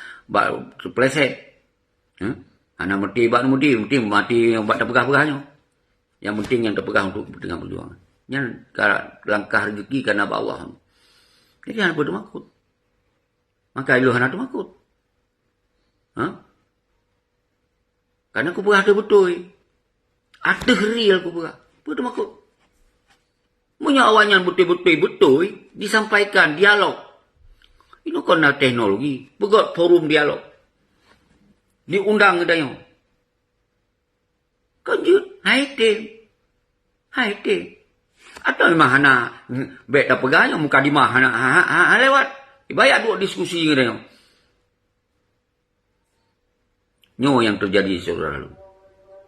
sepleset. Hana mati mungkin mati yang tak pegah-pegahnya. Yang penting yang terpegang untuk kepentingan perjuangan. Yang langkah rezeki karena bawah. Jadi hana perlu makut. Maka ilu hana tu makut. Karena aku pegah betul. Ada real aku pegah. Apa tu makut? Punya awalnya betul-betul disampaikan dialog. Ini kena teknologi. Begot forum dialog. Diundang ke dayo. Kanjut. Haitim. Atau memang hana baik dah pegahnya muka di mah hana lewat. Banyak dua diskusi ke dayo. Nyo yang terjadi saudara lu.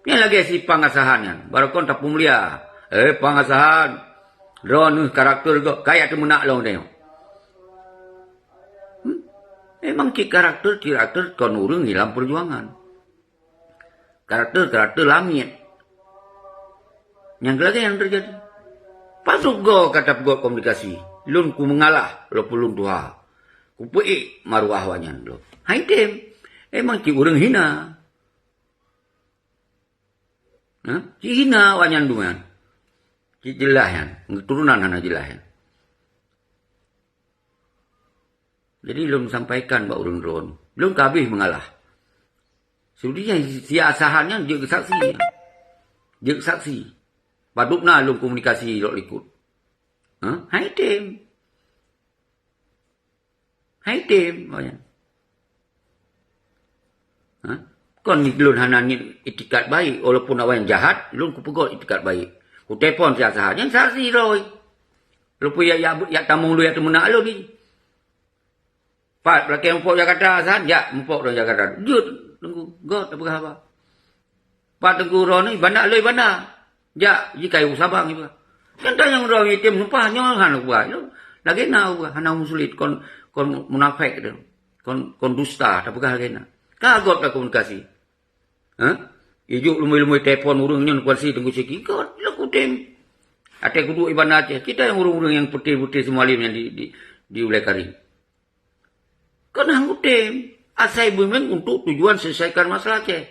Ini lagi si pangasahannya. Barakon tak pemulia. Pangasahan. Drone karakter kok. Kayak tu menak lah dia. Memang karakter kon urung hilang perjuangan. Karakter lamit. Yang lagi yang terjadi. Pasuk go kata pegawai komunikasi. Lun ku mengalah. Lo pulun tuha. Ku peik maruah wanyan lo. Haitim. Memang ki urung hina. Ki hina wanyan duman. Ki jelah yan. Keturunan hana jelah yan. Jadi belum sampaikan Mbak Urun-Urun. Belum kabih mengalah. Sebenarnya siasahannya dia saksi. Dia saksi. Padukna belum komunikasi lok likut. Haitim. Kon ni belum hana ni itikat baik. Walaupun awak yang jahat, belum kupegot itikat baik. Ku telefon siasahannya saksi roy. Lupa ya tamung lu ya temuna lu ni. Pat, belakang empuk Jakarta, sahaja. Ya, empuk dari Jakarta. Dia tunggu. God, tak apa. Pat, tunggu roh ni. Bandar lu, bandar. Ya, jika ibu sabang. Kan tanya roh itim, numpah. Nyawa, hana buat. Lagi nak buat. Hana musulit. Kon munafik tu. Kon dusta, tak pegah kena. Kagot lah komunikasi. Ijuk lumai-lumai telefon urang nyon kuasi tunggu seki. God, laku dem. Ate kudu iban Aceh. Kita yang urang-urang yang putih-putih semalim yang di Ulai Karim. Kon hanggu dem. Asai bumeng untuk tujuan selesaikan masalah Aceh.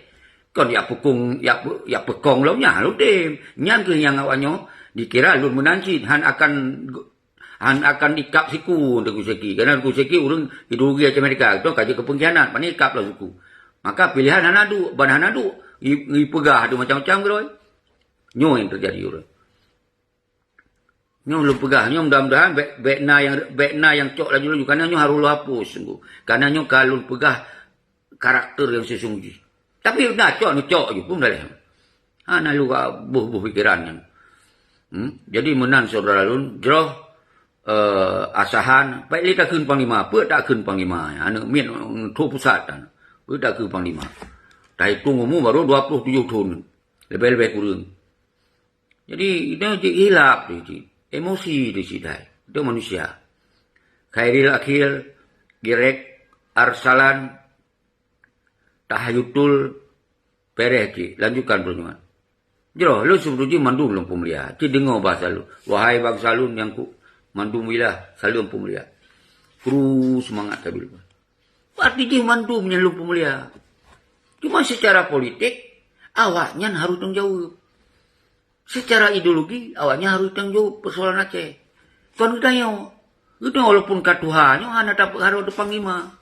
Kon ya pekong lo nya lu dem. Nyan ke yang awanyo dikira lu menanci han akan ikap siku untuk kuseki. Karena kuseki urang ideologi Amerika. Itu kaji kepengkhianat. Pani ikap lah suku. Maka pilihan hanadu. Ban hanadu. Ipegah ada macam-macam ke doy. Nyo yang terjadi urang. Nyo belum pegah. Nyo mudah-mudahan bekna yang cok laju-laju. Karena nyo harus hapus. Sungguh. Karena nyo kalau pegah karakter yang sesungguhnya. Tapi dah cok je pun dah leh. Ana lu buh pikirannya. Jadi menan saudara lun jroh asahan baik li tak keun panglima pe tak keun panglima anu mien tu pusat kan pe tak keun panglima tai tunggu baru 27 tahun lebih kurang. Jadi itu hilap di emosi di sidai itu manusia. Khairil akhir Girek Arsalan Tahayutul Pereh lanjutkan perjuangan. Jero lu sebetulnya mandum lu pemulia. Ci dengar bahasa lu. Wahai bangsa lu yang ku mandum wilah salam pemulia. Terus semangat tabil. Arti dia mandumnya lu pemulia. Cuma secara politik awaknya harus tanggung jawab. Secara ideologi awaknya harus tanggung jawab persoalan Aceh. Kon udayo. Itu walaupun katuhannya hana dapat harus panglima.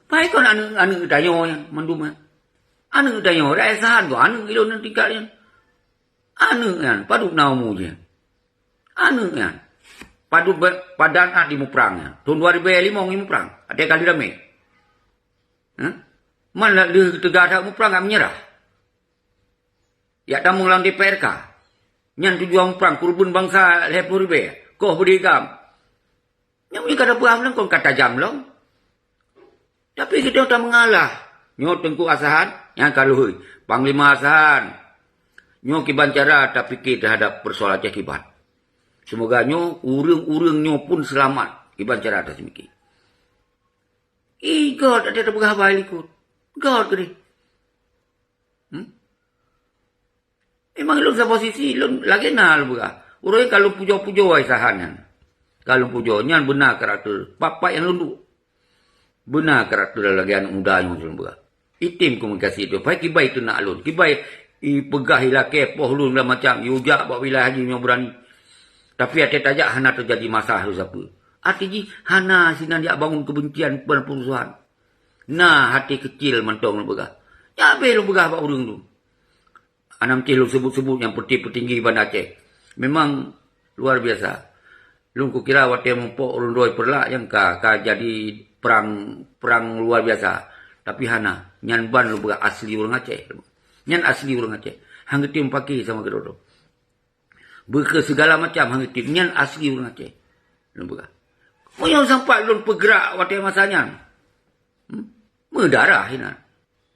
Pai kon anu udayo yang mandumnya. Anu udayo raisahan go anu ilo nanti kalian. Anu kan paduk naumu je. Anu kan padu padan di muprangnya. Tahun 2005 ngi muprang. Ada kali ramai. Mana dia tegak muprang enggak menyerah. Ya tamu lang di PRK. Nyan tujuan muprang kurban bangsa 50.000. Kau berdikam. Yang ni kata paham lang kau kata jam lang. Tapi kita tak mengalah. Nyo tengku asahan yang kalau panglima asahan. Nyo kiban cara tak fikir terhadap persoalan Aceh kiban. Semoga nyo urang-urang nyo pun selamat kiban cara atas mikir. God ada terpegah balik ikut. God gede. Emang lu sa posisi lu lagi lu begah. Urang kalau pujo-pujo wai sahanan. Kalau pujo nyan benar karakter papa yang lundu. Benar karakter lagi anak muda yang belum begah. Itim komunikasi itu. Pai kibai tu nak lun. Kibai pegah hilake poh lun lah macam yujak buat wilayah haji yang berani. Tapi ada tajak hana terjadi masalah tu siapa. Artinya hana sinan dia bangun kebencian pada perusahaan. Nah hati kecil mentong lu begah. Ya be lu begah buat urang tu. Anam cih lu sebut-sebut yang petinggi Bandar Aceh. Memang luar biasa. Lu ku kira wate mempok urang doi perlak yang ka jadi perang luar biasa. Tapi hana nyan ban lu begah asli urang Aceh. Nyan asli urang Aceh. Hang tim paki sama kedodo. Berke segala macam hang tim nyan asli urang Aceh. Lu begah. Mau yang sampai lu bergerak wate masanya. Mendarah hina.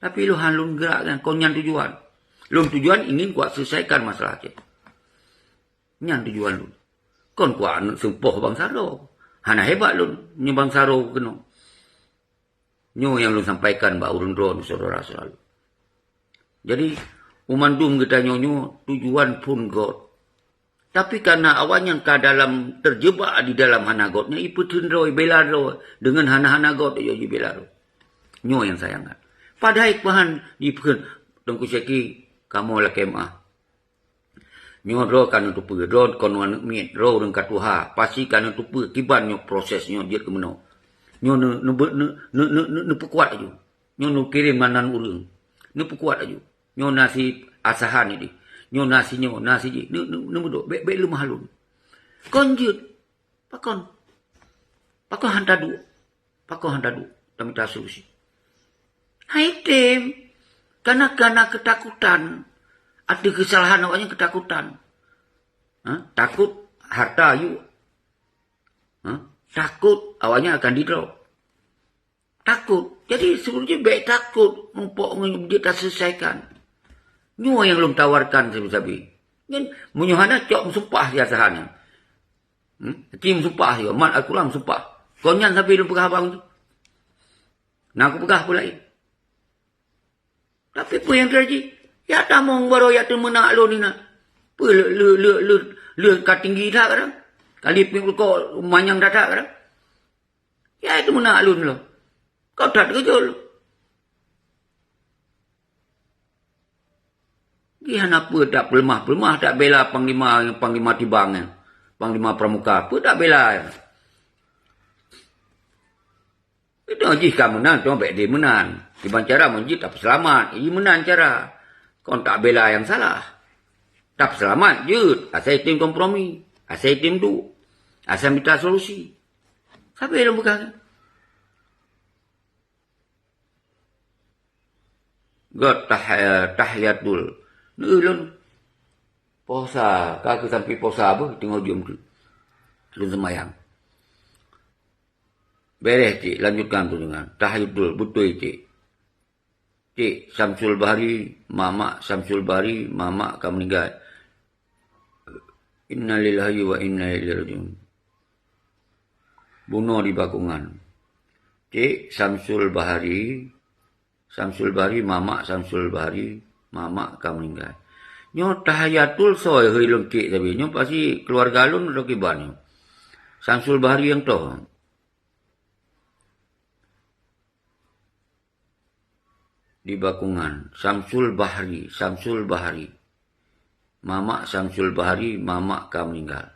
Tapi lu han lu gerak kan kau nyan tujuan. Lu tujuan ingin kuat selesaikan masalah Aceh. Nyan tujuan lu. Kon kuat sempoh bangsa ro. Hana hebat lu ni bangsa ro keno. Nyo yang lu sampaikan mbak urang ro saudara selalu. Jadi umandum kita nyonyo tujuan pun God. Tapi karena awaknya ka dalam terjebak di dalam hanagotnya iputun ro bela ro dengan hana-hana God yo bela ro. Nyo yang sayangan. Padahal ikbahan dipun tengku seki kamu lah kemah. Nyo ro kan untuk pergi ro konuan mit ro dengan katuha pasti kan untuk pergi kiban nyo prosesnya dia ke meno. Nyo nu kuat aja. Nyo nu kirim manan urang. Nu kuat aja. Nyo nasi asahan ini. Nyo nasi je. Nu mudo be lu mahalun. Konjut. Pakon hantadu. Kami tak solusi. Hai tim. Karena ketakutan. Ada kesalahan awaknya ketakutan. Takut harta you. Takut awaknya akan di-drop. Takut. Jadi sebetulnya baik takut. Mumpuk dia tak selesaikan. Nyo yang belum tawarkan sabi-sabi. Menyuhana cok sumpah siasahannya. Kim sumpah juga. Man Al-Quran sumpah. Konyan sampai lu pegah abang tu. Nah aku pegah pula lagi. Tapi apa yang terjadi? Ya tamong baru ya tu menak lu ni nak. Apa lu kat tinggi dah kadang. Kali ping kau manyang dah kadang. Ya itu menak lu ni lo. Kau tak terkejut lu. Gihan apa tak pelemah tak bela panglima tibang ya. Panglima pramuka apa tak bela ya. Itu jika menang, cuma baik dia menang. Tiba cara menjid tak selamat. Ia menang cara. Kau tak bela yang salah. Tak selamat, je. Asal tim kompromi. Asal tim tu. Asal minta solusi. Siapa yang bukan? God tahiyatul. Nulun. Posa. Kau sampai posa apa? Tengok jom tu. Lun semayang. Beres cik, lanjutkan tu dengan tahiyatul, betul cik. Cik Syamsul Bahari, Mamak Syamsul Bahari, Mamak akan meninggal. Innalillahi wa inna ilaihi rajiun. Bunuh di Bakungan. Cik Syamsul Bahari, Mamak Syamsul Bahari, Mamak akan meninggal. Nyo tahiyatul soy hilung cik tapi nyo pasti keluarga lun udah kibanyo. Syamsul Bahari yang toh. Di Bakungan, Syamsul Bahari. Mamak Syamsul Bahari, Mamak akan meninggal.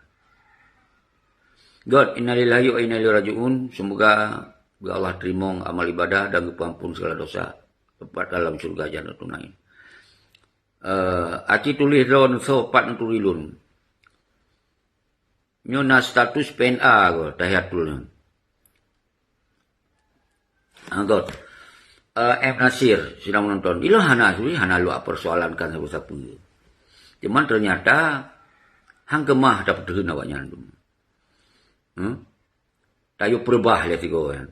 God, innalillahi wa inna ilaihi rajiun. Semoga Allah terima amal ibadah dan pengampun segala dosa. Tepat dalam surga Jannatul Naim. Aci tulis ron so 4 turilun. Nyona status PNA ko tahiyatul. God. M. Nasir sedang menonton. Ilo hana lu persoalankan siapa-siapa. Cuman ternyata hang gemah dapat terhina awaknya tu. Tayu perbah lihat tigo kan.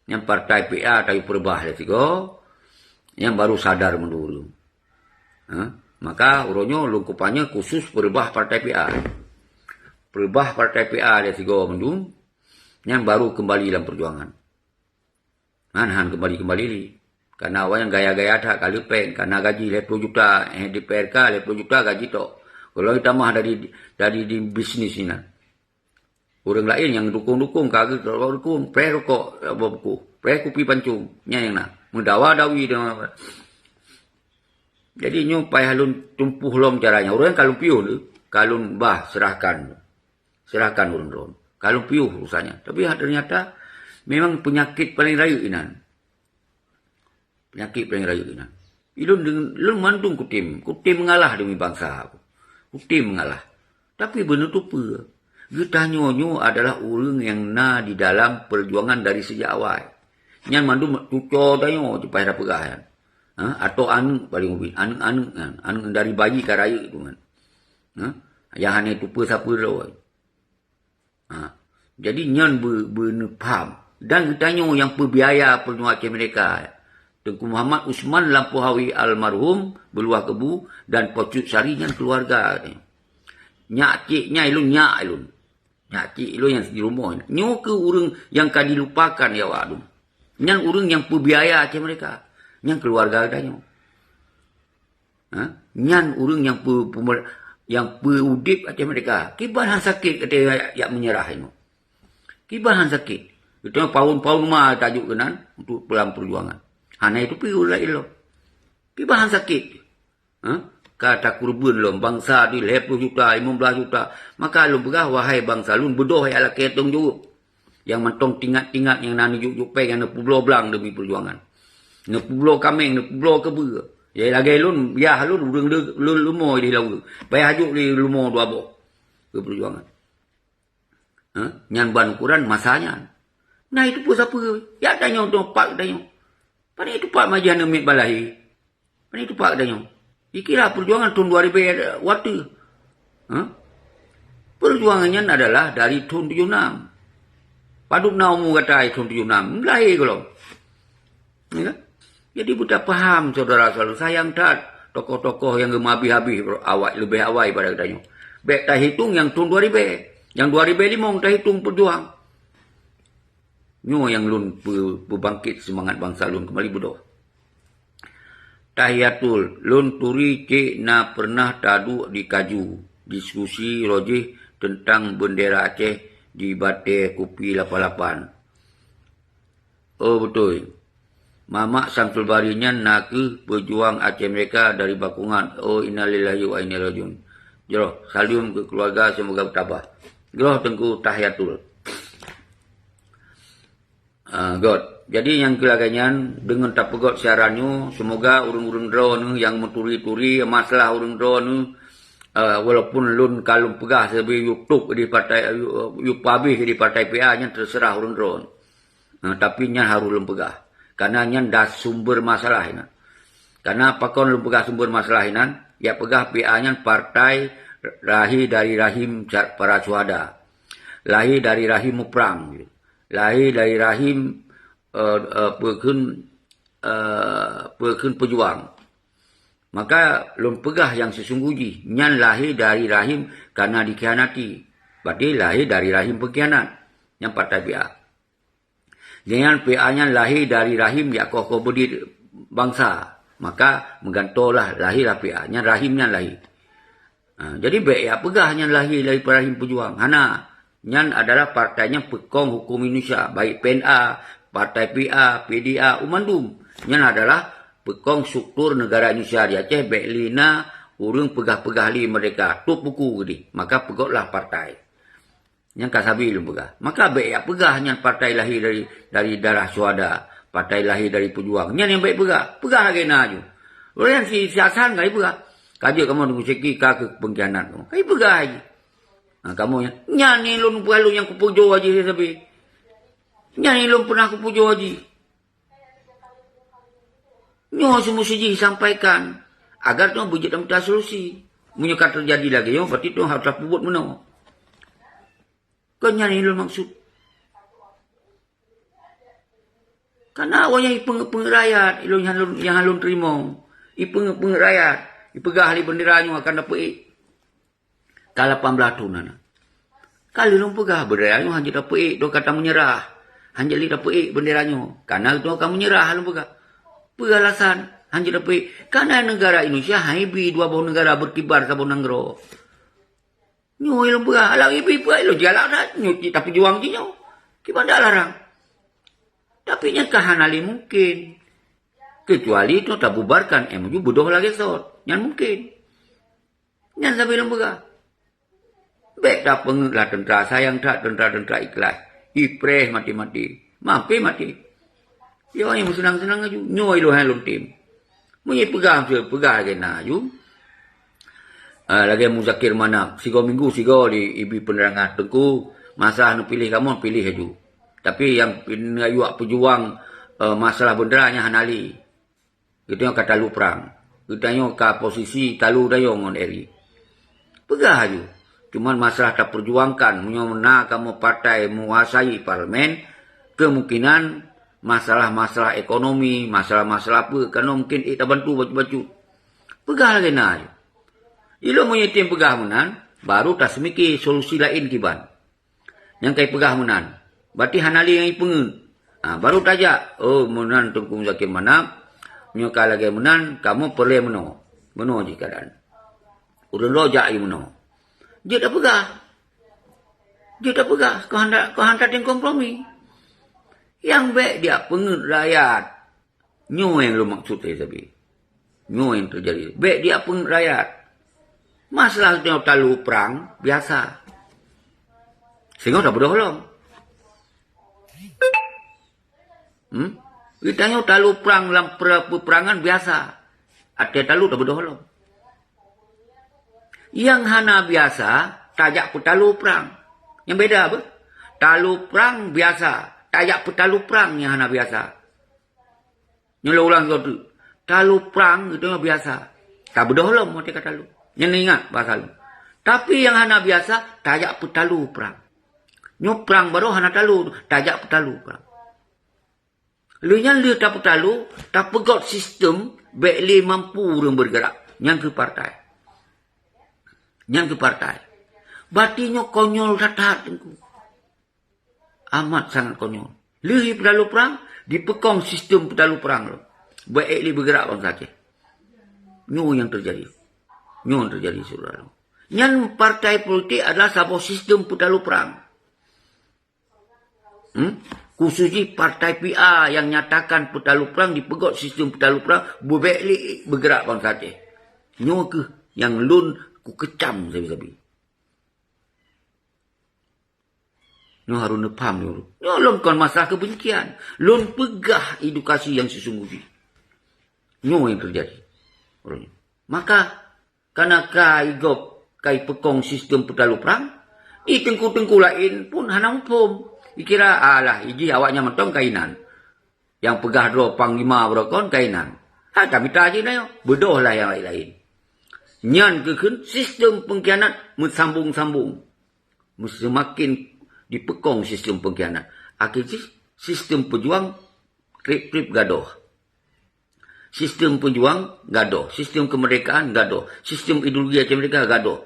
Yang partai PA tayu perbah lihat tigo. Yang baru sadar mendulu. Maka uronyo lungkupannya khusus perbah partai PA. Perbah partai PA lihat tigo mendung. Yang baru kembali dalam perjuangan. Han kembali li. Karena awak yang gaya-gaya tak kali pen. Karena gaji 10 juta. Di PRK 10 juta gaji tok. Kalau kita mah dari di bisnis ini. Orang lain yang dukung-dukung. Kagak dukung. Pre rokok. Pre kopi pancung. Yang nak. Mendawa-dawi. Jadi nyo payah halun tumpuh lom caranya. Orang kalun piuh tu. Kalun bah serahkan. Serahkan orang-orang. Kalun piuh urusannya. Tapi ternyata memang penyakit paling rayu inan. Penyakit paling rayu inan. Ilun mandung kutim. Kutim mengalah demi bangsa. Kutim mengalah. Tapi benar tu apa? Getanyonyo adalah orang yang di dalam perjuangan dari sejak awal. Yang mandung tuco tanyo supaya dapat pergahan. Atau anu paling ubin. Anu dari bayi ke raya itu kan. Yang hanya tupa siapa dah. Jadi nyan berpaham. Dan ditanya yang perbiaya perjuangan mereka. Tengku Muhammad Usman Lampuhawi almarhum Beluah Kebu dan Pocut Sari yang keluarga. Nyak ciknya ilun nyak ilun. Nyak cik ilun yang di rumah. Nyo ke orang yang kan dilupakan ya wadu. Nyan orang yang perbiaya mereka. Yang keluarga adanya. Nyan orang yang perudip mereka. Kibahan sakit ketika yang menyerah ini. Kibahan sakit. Itu paun-paun mah tajuk kenan untuk dalam perjuangan. Hanya itu pergi ulah ilo. Kibahan sakit. Kata kurban lo bangsa di 10 juta, 15 juta. Maka lu berah wahai bangsa lu berdoa ala ketong juga. Yang mentong tingkat-tingkat yang nani juk peng yang pulau belang demi perjuangan. Ne pulau kameng, ne pulau kebe. Ya lagi lun biah lun lumo di laut. Bayar hajuk di lumo dua bok ke perjuangan. Nyan ban Quran masanya. Nah itu pun siapa? Ya tanya untuk pak tanya. Pada itu pak majian nemit balahi. Pada itu pak tanya. Dikira perjuangan tahun 2000 waktu. Perjuangannya adalah dari tahun 76. Paduk naumu kata tahun 76. Lahir kalau. Ya? Jadi buta paham saudara-saudara. Sayang tak tokoh-tokoh yang gemabi-habis awak lebih awal pada katanya. Baik tak hitung yang tahun 2000. Yang 2005 tak hitung perjuang. Nyo yang lun berbangkit semangat bangsa lun kembali bodoh. Tahiyatul, lun turi cik na pernah tadu di kaju. Diskusi rojih tentang bendera Aceh di Batai Kopi 88. Oh betul. Mamak Samsul Barinya nak berjuang Aceh mereka dari bakungan. Oh innalillahi wa inna ilaihi rajiun. Jero, salam ke keluarga semoga bertabah. Jero tengku tahiyatul. God. Jadi yang kelaganya dengan tak pegot siarannya, semoga urung-urung drone yang menturi-turi masalah urung drone walaupun lun kalung pegah sebagai YouTube di partai habis di partai PA nya terserah urung drone. Tapi nya harus lun pegah. Karena nya dah sumber masalah ini. Karena pakon lun pegah sumber masalah ini, ya pegah PA nya partai lahir dari rahim para syuhada. Lahir dari rahim muprang. Lahir dari rahim perkun pejuang. Maka lun pegah yang sesungguhnya nyan lahir dari rahim karena dikhianati. Berarti lahir dari rahim pengkhianat. Yang partai PA. Jangan PA-nya lahir dari rahim ya kokoh budi bangsa. Maka menggantollah lahirlah PA-nya rahimnya lahir. Jadi baik ya pegahnya lahir dari rahim pejuang. Hana nyan adalah partainya pekong hukum Indonesia. Baik PNA, Partai PA, PDA, Umandum. Nyan adalah pekong struktur negara Indonesia di Aceh. Baik lina, urung pegah-pegah li mereka. Tup buku gini. Maka pegotlah partai. Yang kasabi lu pegah. Maka baik ya pegah nyan partai lahir dari darah syuhada. Partai lahir dari pejuang. Nyan yang baik pegah. Pegah lagi naju. Orang yang si Hasan gak pegah. Kaji kamu tunggu seki ke pengkhianat kamu. Kaya pegah aja. Kamu ya. Nyanyi lun palu yang kupujo aja sabi. Nyanyi lun pernah kupujo aja. Nyo semua siji sampaikan agar tu bujit dalam solusi. Menyukat terjadi lagi yo berarti tu harus buat meno. Kau nyanyi lun maksud. Karena awalnya ipeng rakyat yang halun terima. Ipeng rakyat. Ipegah li benderanya akan dapat Kalau 18 tahun. Kalau lu pegah benderanya hanya dapat do kata menyerah. Hanya li dapat benderanya. Karena itu kamu menyerah lu pegah. Pegah alasan hanya dapat karena negara Indonesia haibi dua bawah negara berkibar sabon nanggro. Nyo lu pegah alang ibi pegah lu jalan dah nyuci tapi juang jinyo. Kiban dak larang. Tapi nya kahanali mungkin. Kecuali itu tak bubarkan MOU bodoh lagi sot. Yang mungkin. Yang sampai lembaga. Baik tak penglah tentera sayang tak tentera ikhlas. Ipreh mati-mati. Mampi mati. Ya yang senang-senang aja. Nyoi lo halun tim. Mungkin pegang lagi na aja. Lagi muzakir mana. Sigo minggu sigo di ibi penerangan tengku. Masalah nu pilih kamu pilih aja. Tapi yang ayuak pejuang masalah benderanya hanali. Itu yang kata lu perang. Kita yang ke posisi talu dayong on eri. Pegah aja. Cuman masalah tak perjuangkan. Menyona kamu partai menguasai parlemen. Kemungkinan masalah-masalah ekonomi. Masalah-masalah apa. Karena mungkin kita bantu baju-baju. Pegah lagi na aja. Ilo menyetim pegah menan. Baru tak semiki solusi lain kiban. Yang kaya pegah menan. Berarti hanali yang ipengen. Baru tajak. Oh menan tengku zakir mana. Nyuka lagi menan, kamu perlu meno. Meno je keadaan. Urun rojak yang meno. Dia tak pegah. Dia tak pegah. Kau hantar yang kompromi. Yang baik dia pengen rakyat. Nyo yang lu maksud saya tapi. Nyo yang terjadi. Baik dia pengen rakyat. Masalah dia talu perang, biasa. Sehingga tak bodoh long. Kita nyo talu perang dalam peperangan biasa. Ada talu tak bodoh long. Yang hana biasa, tajak petalu perang. Yang beda apa? Talu perang biasa. Tajak petalu perang yang hana biasa. Nyala ulang tu. Talu perang itu yang biasa. Tak bodoh long mati kata lu. Yang ingat bahasa lu. Tapi yang hana biasa, tajak petalu perang. Nyo perang baru hana talu. Tajak petalu perang. Lu yang lu tak petalu, tak pegot sistem, baik li mampu orang bergerak. Yang ke partai. Yang ke partai. Batinya konyol tatat. Amat sangat konyol. Lehi pedalu perang, dipekong sistem pedalu perang lo. Baik li bergerak bangsa Aceh. Nyo yang terjadi. Nyo yang terjadi saudara. Nyan partai politik adalah sebuah sistem pedalu perang. Khususnya partai PA yang nyatakan pedalu perang dipegot sistem pedalu perang baik li bergerak bangsa Aceh. Nyo ke yang lun ku kecam sabi-sabi. Nyo harus nepam nyo. Nyo lun kon masalah kebencian. Lun pegah edukasi yang sesungguhnya. Nyo yang terjadi. Maka karena kai pekong sistem pedalu perang, di tengku-tengku lain pun hana hukum. Dikira alah iji awaknya mentong kainan. Yang pegah dro panglima berokon kainan. Kami taji na yo, bedoh lah yang lain-lain. Nyan kekun sistem pengkhianat sambung-sambung. Semakin dipekong sistem pengkhianat. Akhirnya sistem pejuang krip-krip gaduh. Sistem pejuang gaduh, sistem kemerdekaan gaduh, sistem ideologi Aceh Merdeka gaduh.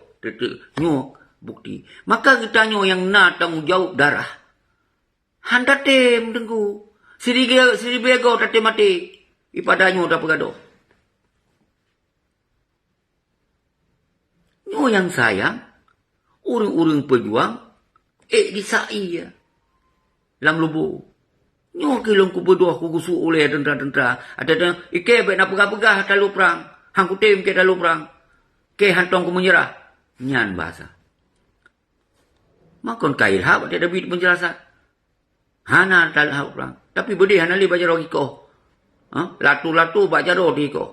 Nyo bukti. Maka kita nyo yang nak tanggungjawab darah. Handa tem tengku. Siri bego tate mati. Ipada nyo dapat gaduh. Nyo yang sayang, urang-urang pejuang, disai ya. Lam lubuk. Nyo kilong ku berdoa ku gusuk oleh tentera-tentera. Ada ike baik nak pegah-pegah dalu perang. Hang ku tem ke dalu perang. Ke hantong ku menyerah. Nyan bahasa. Makon kail hak ada bit penjelasan. Hana dalu hak perang. Tapi bedi hana li baca roh iko. Latu-latu baca roh di iko.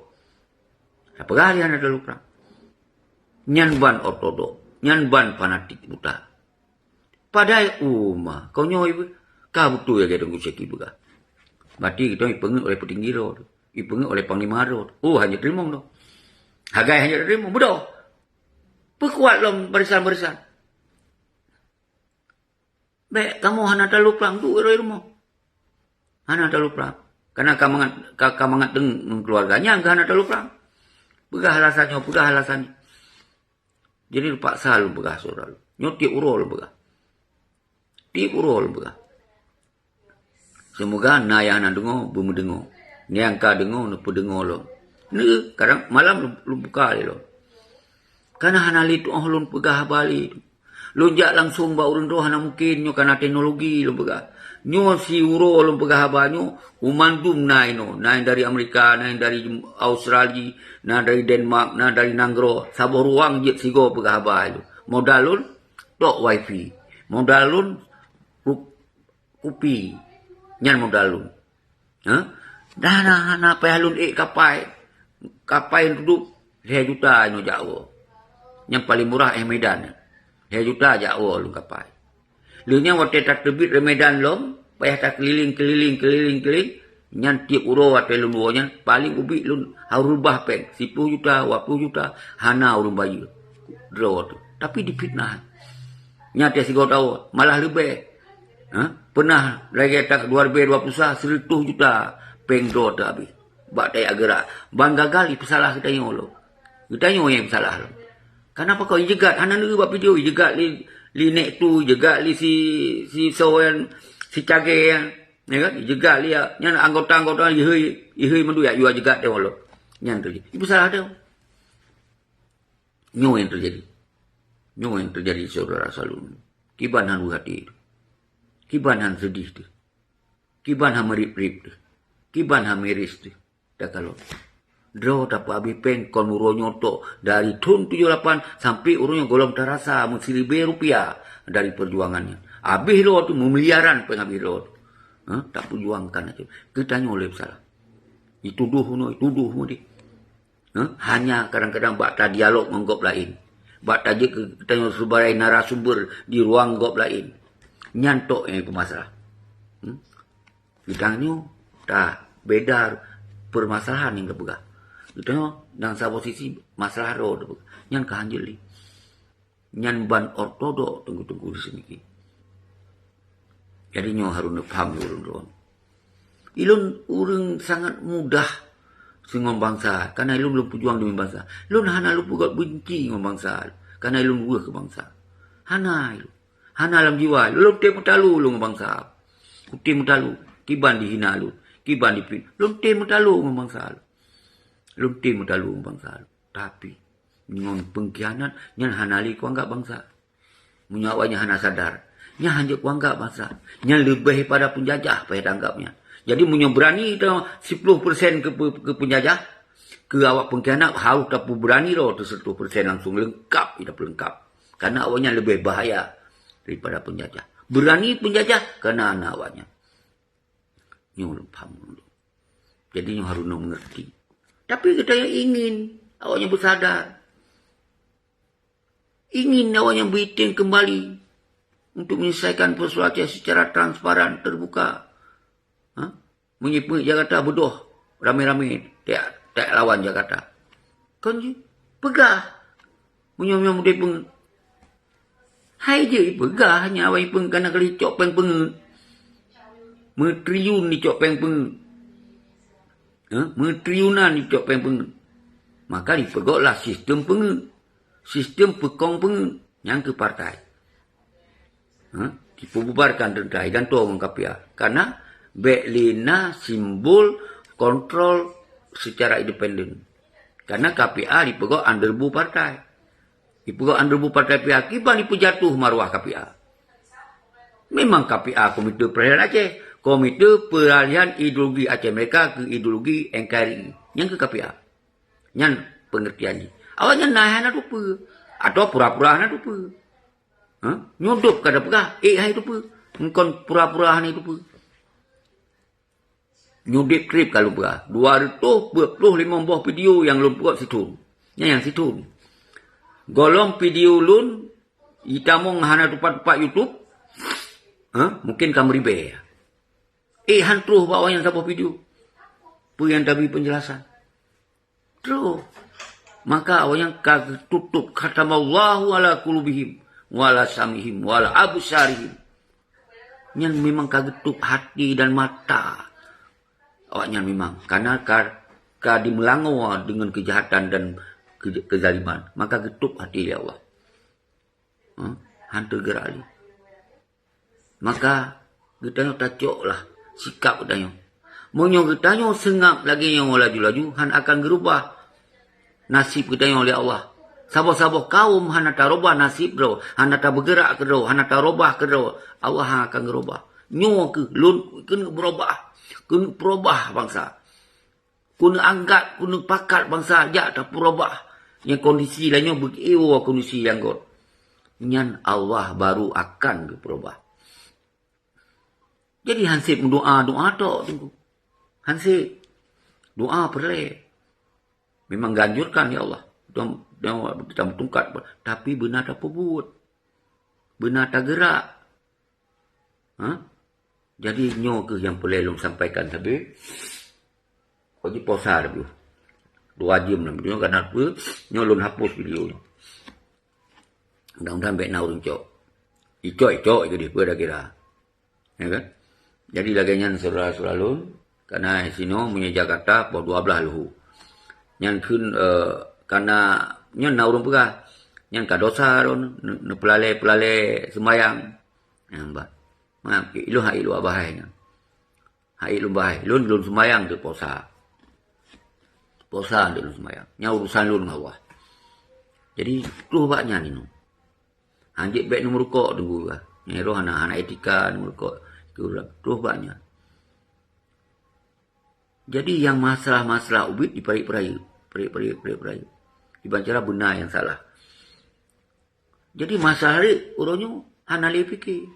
Pegah li hana dalu perang. Nyan ban ortodok. Nyan ban fanatik buta. Padahal kau nyo ibu. Kau betul ya kita tunggu seki juga. Berarti kita dipengen oleh petinggi roh. Dipengen oleh panglima roh. Hanya terima tu. Hagai hanya terima. Betul. Perkuat lom barisan-barisan. Baik, kamu hana dalu perang tu rumah. Hana dalu perang. Karena kamangat dengan keluarganya hana dalu perang. Begah alasannya. Jadi paksa lu begah saudara. Nyoti urol begah. Ti urol begah. Semoga naya anak dengar, bumi dengar. Ni angka dengar, nupu dengar lo. Ni kadang malam lu buka lo. Karena hana litu lun pegah balik. Lonjak langsung ba urun roh hana mungkin nyo karena teknologi lo pegah. Nyo si uro lo pegah banyo umandum nai no. Nai dari Amerika, nai dari Australia, nai dari Denmark, nai dari Nanggro. Sabo ruang je sigo pegah balik. Modalun tok wifi. Modalun kupi. Nyan modalun. Hana pahalun kapai. Kapai duduk 2 juta nyo Jawa. Yang paling murah Medan. 2 juta Jawa lu kapai. Lu nya wate tak terbit Medan lom, payah tak keliling. Nyan tiap uro wate lu nyan paling ubi lu harus rubah peng 10 juta, 20 juta hana urun bayi. Draw tu. Tapi dipitnah. Nya tiap sigo tahu malah lebih. Pernah lagi tak 2021 100 juta pengdo tak habis. Bak tay agera. Bang gagal pesalah kita nyo lo. Kita nyo yang pesalah lo. Kenapa kau jegat hana nu buat video jegat li nek tu jegat li si soan si cage ya kan jegat li nya anggota ihei mendu ya jua jegat dia lo. Nyan tu. Ibu salah dia. Nyo yang terjadi saudara selalu. Kiban han hati itu. Kiban han sedih tu. Kiban han merip-rip tu. Kiban han miris tu. Dah kalau. Draw dapat habis peng kon uronyo to dari tahun 78 sampai uronyo golong terasa Rp1,000 dari perjuangannya. Habis lo tu miliaran penghabis lo. Tak perjuangkan itu. Kita nyoleh salah. Dituduh mo di. Hanya kadang-kadang bakta dialog menggop lain. Bakta je kita nyoleh sebagai narasumber di ruang gop lain. Nyantok yang pemasalah. Bidangnya tak beda permasalahan yang kepegah. Kita dalam satu posisi masalah roh. Nyan kehanjeli. Nyan ban ortodok tunggu-tunggu di sini. Jadi nyo harus paham urun roh. Ilun urang sangat mudah singong bangsa. Karena ilun belum pejuang demi bangsa. Ilun hana lu pugat benci ngom bangsa. Karena ilun buah ke bangsa. Hana ilun. Hana alam jiwa. Lu tiap petalu lu bangsa. Kuti mutalu. Kiban dihina lu. Kiban dipin. Lunti mutalu membangsa lu. Lunti mutalu membangsa lu. Tapi, nyon pengkhianat, nyan hanali ku anggap bangsa. Menyawanya hana sadar. Nyan hanjuk ku anggap bangsa. Nyan lebih pada penjajah, pada anggapnya. Jadi, menyo berani 10% ke penjajah, ke awak pengkhianat, harus tak berani roh, 10% langsung lengkap, tidak lengkap. Karena awaknya lebih bahaya daripada penjajah. Berani penjajah, karena anak awaknya. Nyo faham dulu. Jadi, nyo harus mengerti. Tapi kita yang ingin, awaknya bersadar. Ingin awaknya beriting kembali untuk menyelesaikan persoalan secara transparan, terbuka. Menyiput Jakarta bodoh, rame-rame, tak lawan Jakarta. Kan je, pegah. Menyom-nyom dia pun. Hai je, pegah. Hanya awak pun kena kali cok peng peng. Metriliun ni cok peng peng. Metriliunan ni cok peng peng. Maka dipegoklah sistem peng. Sistem pekong peng. Yang ke partai. Dipubarkan tentrai dan tuang KPA. Karena Beklina simbol kontrol secara independen. Karena KPA dipegok underbu partai. Dipegok underbu partai PA. Kiban dipejatuh maruah KPA. Memang KPA Komite Peralihan Aceh. Komite Peralihan Ideologi Aceh mereka ke ideologi NKRI. Yang ke KPA. Yang pengertian ni. Awaknya nahan ada apa? Atau pura-pura ada apa? Nyudup kada pegah. Hai itu apa? Engkau pura-pura itu apa? Nyudip trip kalau berah. 225 buah video yang lun buat situ. Yang situ. Golong video lun. Itamong hana tupat-tupat YouTube. Mungkin kamu ribe. Hantruh bawa yang siapa video. Yang tapi penjelasan. Terus. Maka awak yang tutup. Khatamallahu ala kulubihim. Wala samihim. Wala abusarihim. Yang memang kagetup hati dan mata. Awaknya memang. Karena di melangau dengan kejahatan dan kezaliman. Maka getup hati Allah. Hantu gerak ni. Maka kita tacok lah. Sikap kita. Monyo kita sengap lagi yang laju-laju. Han akan gerubah nasib kita oleh Allah. Sabar-sabar kaum han tak robah nasib bro. Han tak bergerak ke bro. Han tak robah ke bro. Allah akan gerubah. Nyo ke lun kena berubah. Kena perubah bangsa. Kena angkat, kena pakat bangsa. Ya, tak perubah. Yang kondisi lainnya begitu kondisi yang kot. Yang Allah baru akan perubah. Jadi hansip doa tak tunggu. Hansip. Doa perlu. Memang ganjurkan ya Allah. Kita bertungkat. Tapi benar tak perbuat. Benar tak gerak. Jadi nyo ke yang pelelong sampaikan habis. Kau posa dah. 2 jam lah. Nyo kan apa. Nyo lun hapus video ni. Mudah-mudahan baik nak urung cok. Icok itu dia. Pada kira. Ya kan? Jadi laganya surah lun. Karena sini punya Jakarta. Bawa 12 luhu. Yang kun. Karena. Nyo nak urung pegah. Yang kadosa lun. Pelalai sembayang. Yang baik. Ilu hai ilu abahai. Hai ilu bahai. Lun semayang tu posa. Posa tu semayang. Nya urusan lun ngawah. Jadi tu baknya ni. Anjik baik nomor kok tunggu lah. Ni roh anak etika nomor kok. Tu baknya. Jadi yang masalah-masalah ubit di parik-parik. Parik-parik. Dibancara benar yang salah. Jadi masalah ni orangnya hanali fikir.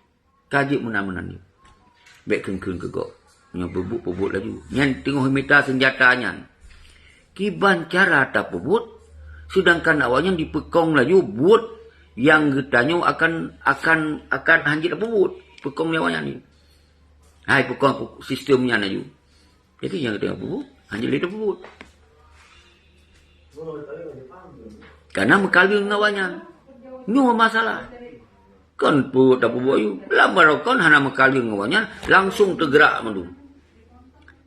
Kajik menang-menang ni. Baik keng-keng kegok. Yang bebut laju. Yang tengok minta senjatanya. Kiban cara tak bebut. Sedangkan awaknya dipekong laju. Buat yang getanya akan hanjit bebut. Pekong ni awaknya ni. Hai pekong sistemnya laju. Jadi yang getanya bebut. Hanjit lidah bebut. Karena mekawin awaknya. Ini masalah. Kan pun tak buat you. Lama kan hana mekali ngawanya langsung tergerak mandu.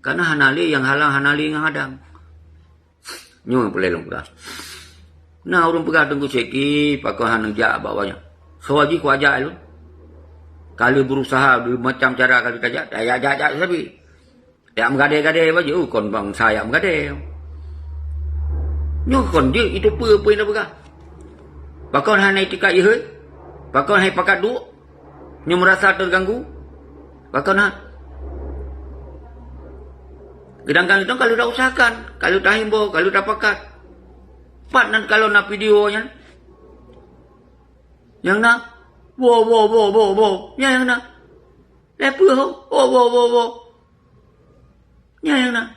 Karena hanali yang halang hanali yang hadang. Nyo pelelong pegah. Nah urung pegah tunggu seki pakai hanang jak bawanya. Sawaji ku ajak lu. Kalau berusaha macam cara kalau tajak, tajak tapi. Ya menggadai-gadai baju kon bang saya menggadai. Nyo kon dia itu apa yang dah. Bakon hanya itikad ye. Bakon hai pakat duk. Nyo merasa terganggu. Bakon ha. Kadang-kadang kalau dah usahakan, kalau dah himbau, kalau dah pakat. Pat nan kalau nak videonya. Yang nak wo. Yang nak. Lepas wo. Yang nak.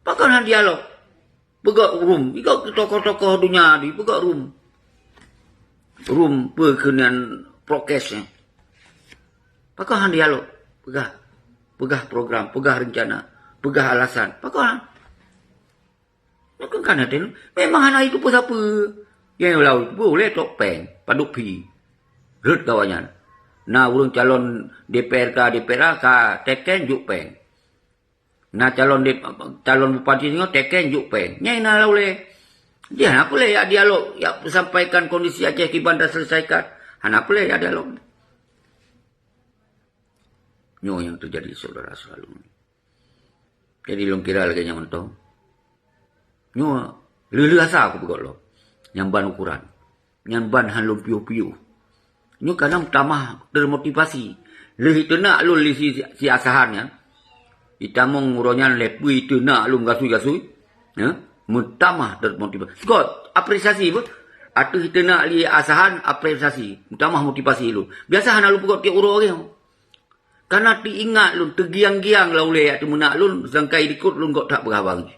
Pakaian dialog. Begak room. Begak tokoh-tokoh dunia di. Begak room. Room berkenaan prokesnya. Pakaian dialog. Pegah program. Pegah rencana. Pegah alasan. Pakaian. Kan ada. Memang anak itu pun siapa. Yang lalu boleh topeng. Paduk pi. Red kawannya. Nah, urang calon DPR ka teken juk peng. Nah, calon bupati ni teken juk peng. Nyai na laule. Dia nak boleh ya dialog, ya sampaikan kondisi Aceh Kiban dah selesaikan. Hana boleh ya dialog. Nyo yang terjadi saudara selalu. Jadi long kira lagi yang mentong. Nyo lelu asa aku pegok lo. Nyamban ukuran. Nyamban halum piu-piu. Nyo kadang tamah termotivasi. Leh itu nak lu si asahannya. Itamong uronya lepui itu nak lu gasui-gasui. Ya, mutamah termotivasi. Skot apresiasi pun. Atau kita nak li asahan apresiasi. Mutamah motivasi lu. Biasa hana lu pegok tiap uro orang. Karena diingat lu tergiang-giang lah oleh atau nak lu sangkai dikut lu kok tak berhabang.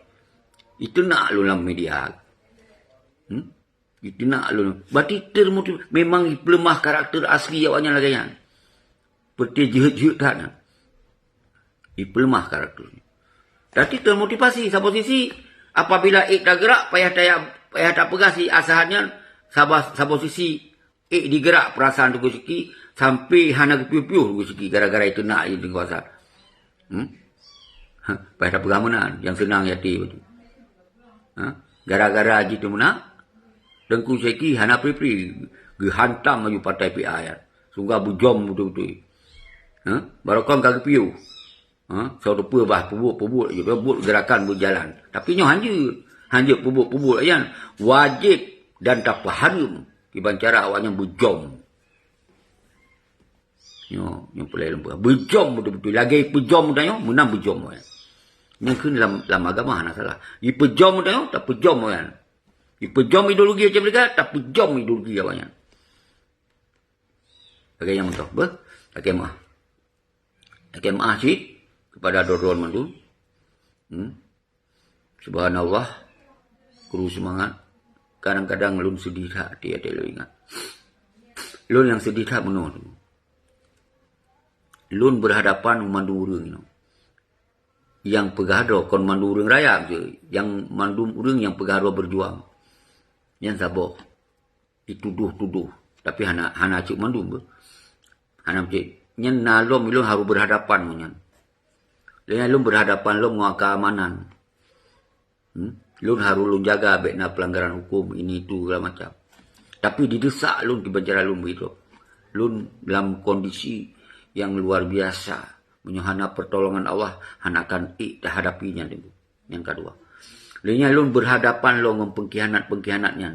Itu nak lu dalam media. Itu nak lu. Berarti termotivasi. Memang lemah karakter asli awaknya lagi kan. Seperti jihad-jihad tak nak. Itu lemah karakternya. Berarti termotivasi. Sa posisi apabila dah gerak payah tak pegas si asahannya. Sa posisi digerak perasaan tu siki sampai hana kepiu-piu siki gara-gara itu nak yang kuasa. Payah tak pegang menan yang senang yati betul. Gara-gara gitu mana? Dengku seki hana pri gehantam maju partai PA ya. Sungguh bujom betul-betul. Barokam kagak piu. Suatu bah pubuk je buat gerakan berjalan. Tapi nyo hanya pubuk ayan wajib dan tak paham iban cara awaknya bujom. Nyo pelai lembah. Bujom betul-betul lagi pujom dah nyo menang bujom ya. Mungkin dalam agama hana salah. I pejom dah nyo tak pejom kan. I pejom ideologi macam mereka tak pejom ideologi awaknya. Bagaimana yang mentah? Bagaimana sih? Kepada Dordon Mandu. Subhanallah. Guru semangat. Kadang-kadang lun sedih tak dia lo ingat. Lun yang sedih tak menurut. Lun berhadapan mandu urang. Yang pegado kon mandu urang raya je. Yang mandu urang yang pegado berjuang. Yang saboh. Dituduh-tuduh. Tapi hana cik mandu. Hana cik. Yang nalom ilun harus berhadapan menyan. Lain lu berhadapan lu menguak keamanan. Lu harus lu jaga bekna pelanggaran hukum ini itu segala macam. Tapi didesak lu di penjara lu begitu. Lu dalam kondisi yang luar biasa. Menyuhana pertolongan Allah. Hanakan hadapinya dulu. Yang kedua. Lainnya lu berhadapan lu dengan pengkhianat-pengkhianatnya.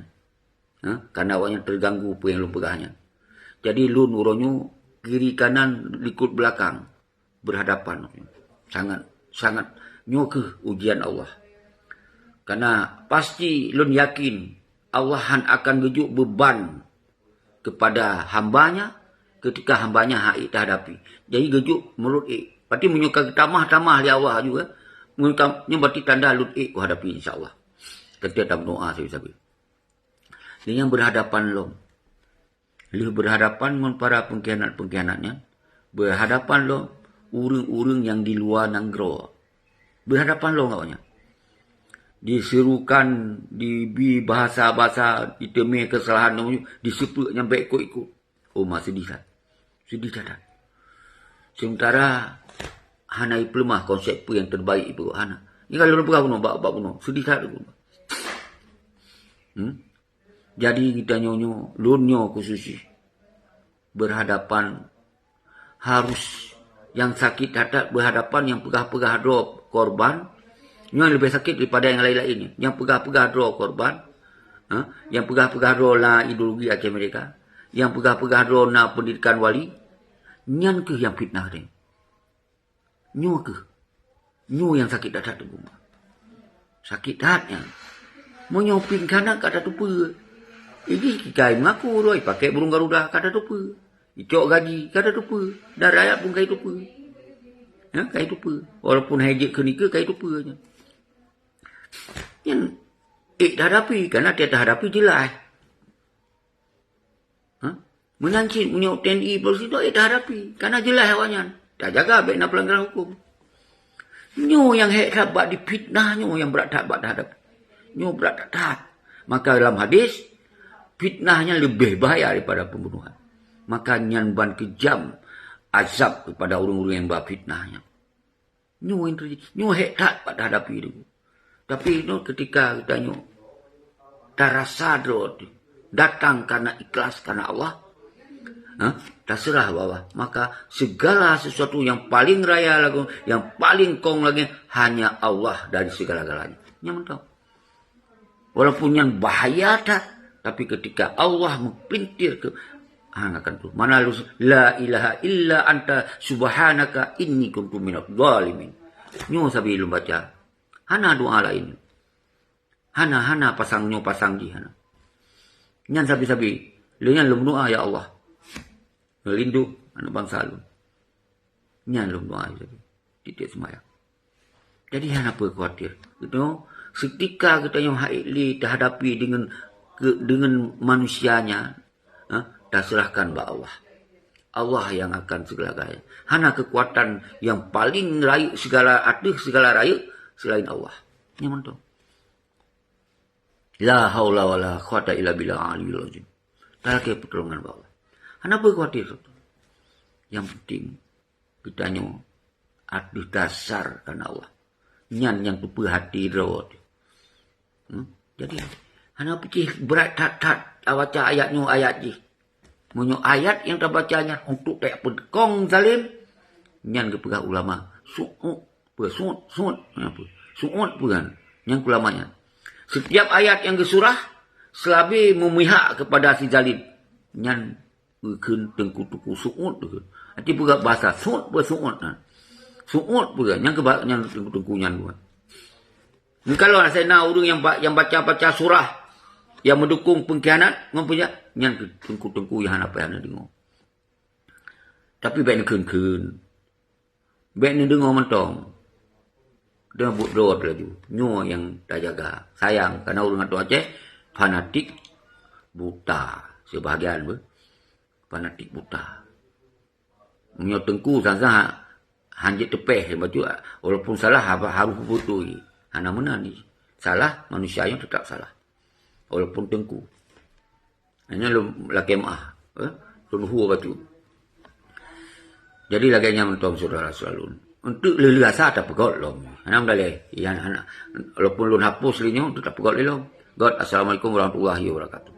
Karena awaknya terganggu apa yang lu pegahnya. Jadi lu nuronyu kiri kanan likut belakang. Berhadapan. Sangat nyoke ujian Allah. Karena pasti lun yakin Allah akan gejuk beban kepada hambanya ketika hambanya hak hadapi. Jadi gejuk mulut berarti menyuka tamah-tamah li Allah juga. Mengutamnya berarti tanda lun ku hadapi insyaAllah. Ketika dalam doa sabi-sabi. Dia yang berhadapan lo. Lu berhadapan dengan para pengkhianat-pengkhianatnya. Berhadapan lo. Urang-urang yang di luar nanggro. Berhadapan lo kawannya. Diserukan di bahasa-bahasa ditemui kesalahan disebut nyampe ikut-ikut. Oh masih sedih tak. Sementara hana iplemah konsep yang terbaik ibu hana. Ini kalau lu pegang bak kuno sedih tak. Jadi kita nyonyo lunyo khususi. berhadapan, harus yang sakit hati berhadapan yang pegah-pegah doa korban, yang lebih sakit daripada yang lain-lain. Yang pegah-pegah doa korban, yang pegah-pegah doa lah ideologi Aceh mereka, yang pegah-pegah doa na pendidikan wali, nyan ke yang fitnah dia. Nyu ke? Nyu yang sakit hati tu. Sakit hatinya. Mau nyopin kanak kata tu apa? Ini kai mengaku doi pakai burung garuda kata tu apa? Icok gaji kata tu apa? Dan rakyat pun kai tu apa? Ya, kai tu apa? Walaupun hajat ke nikah kai tu apa? Yang dah hadapi, kerana dia dah hadapi jelas. Menyancit, menyok TNI, polisi tu dah hadapi. Kerana jelas awaknya. Dah jaga baik nak pelanggaran hukum. Nyo yang hek buat dipitnah, nyo yang berat tak buat dah hadapi. Nyo berat tak. Maka dalam hadis, fitnahnya lebih bahaya daripada pembunuhan. Maka nyan ban kejam azab kepada orang-orang yang buat fitnahnya. Nyo yang terjadi. Nyo hek tak buat dah hadapi itu. Tapi no, ketika kita nyo tarasado datang karena ikhlas karena Allah, terserah bawah, maka segala sesuatu yang paling raya lagi, yang paling kong lagi hanya Allah dari segala-galanya. Yang tahu. Walaupun yang bahaya tak, tapi ketika Allah mempintir ke akan tu. Mana lu la ilaha illa anta subhanaka inni kuntu minadh dhalimin. Nyo sabi lu baca. Hana doa lain. Hana pasang di hana. Nyan sabi-sabi. Lenyan lum doa ya Allah. Melindung anak bangsa lu. Nyan lum doa sabi. Titik semaya. Jadi hana apa khawatir. Gitu. Seketika kita yang haili terhadapi dengan manusianya. Dah serahkan kepada Allah. Allah yang akan segala-galanya. Hana kekuatan yang paling raya segala raya selain Allah. Yang mana? La haula wala quwata illa billah aliyul azim. Tak ada pertolongan Allah. Kenapa khawatir? Yang penting kita ada dasar karena Allah. Nyan yang tupu hati rawat. Jadi, hana pikir berat tak baca ayatnya ayat je. Munyo ayat yang tak bacanya untuk tak pedekong zalim. Nyan kepegah ulama. Su'ud bukan yang ulamanya. Setiap ayat yang kesurah selabi memihak kepada si zalim. Nyan keun tengku-tengku su'ud tu. Nanti pula bahasa su'ud bersu'ud. Su'ud bukan yang tengku-tengku nyan bukan. Ni kalau saya nak orang yang baca-baca surah yang mendukung pengkhianat mempunyai nyan tengku-tengku yang apa yang dengar. Tapi baik ni keun. Baik ni dengar mentong. Dia buat doa lagi. Nyo yang dah jaga. Sayang. Kerana orang tu Aceh, fanatik buta. Sebahagian pun. Fanatik buta. Nyo tengku sah-sah. Hanjit tepeh. Walaupun salah, harus putui. Hana mana ni. Salah, manusia yang tetap salah. Walaupun tengku. Hanya laki ma'ah. Tunhu batu. Jadi lagi yang mentong saudara selalu. Untuk lelasa tak pegot long. Anam daleh. Walaupun lun hapus linyo, tak pegot lelong. God, assalamualaikum warahmatullahi wabarakatuh.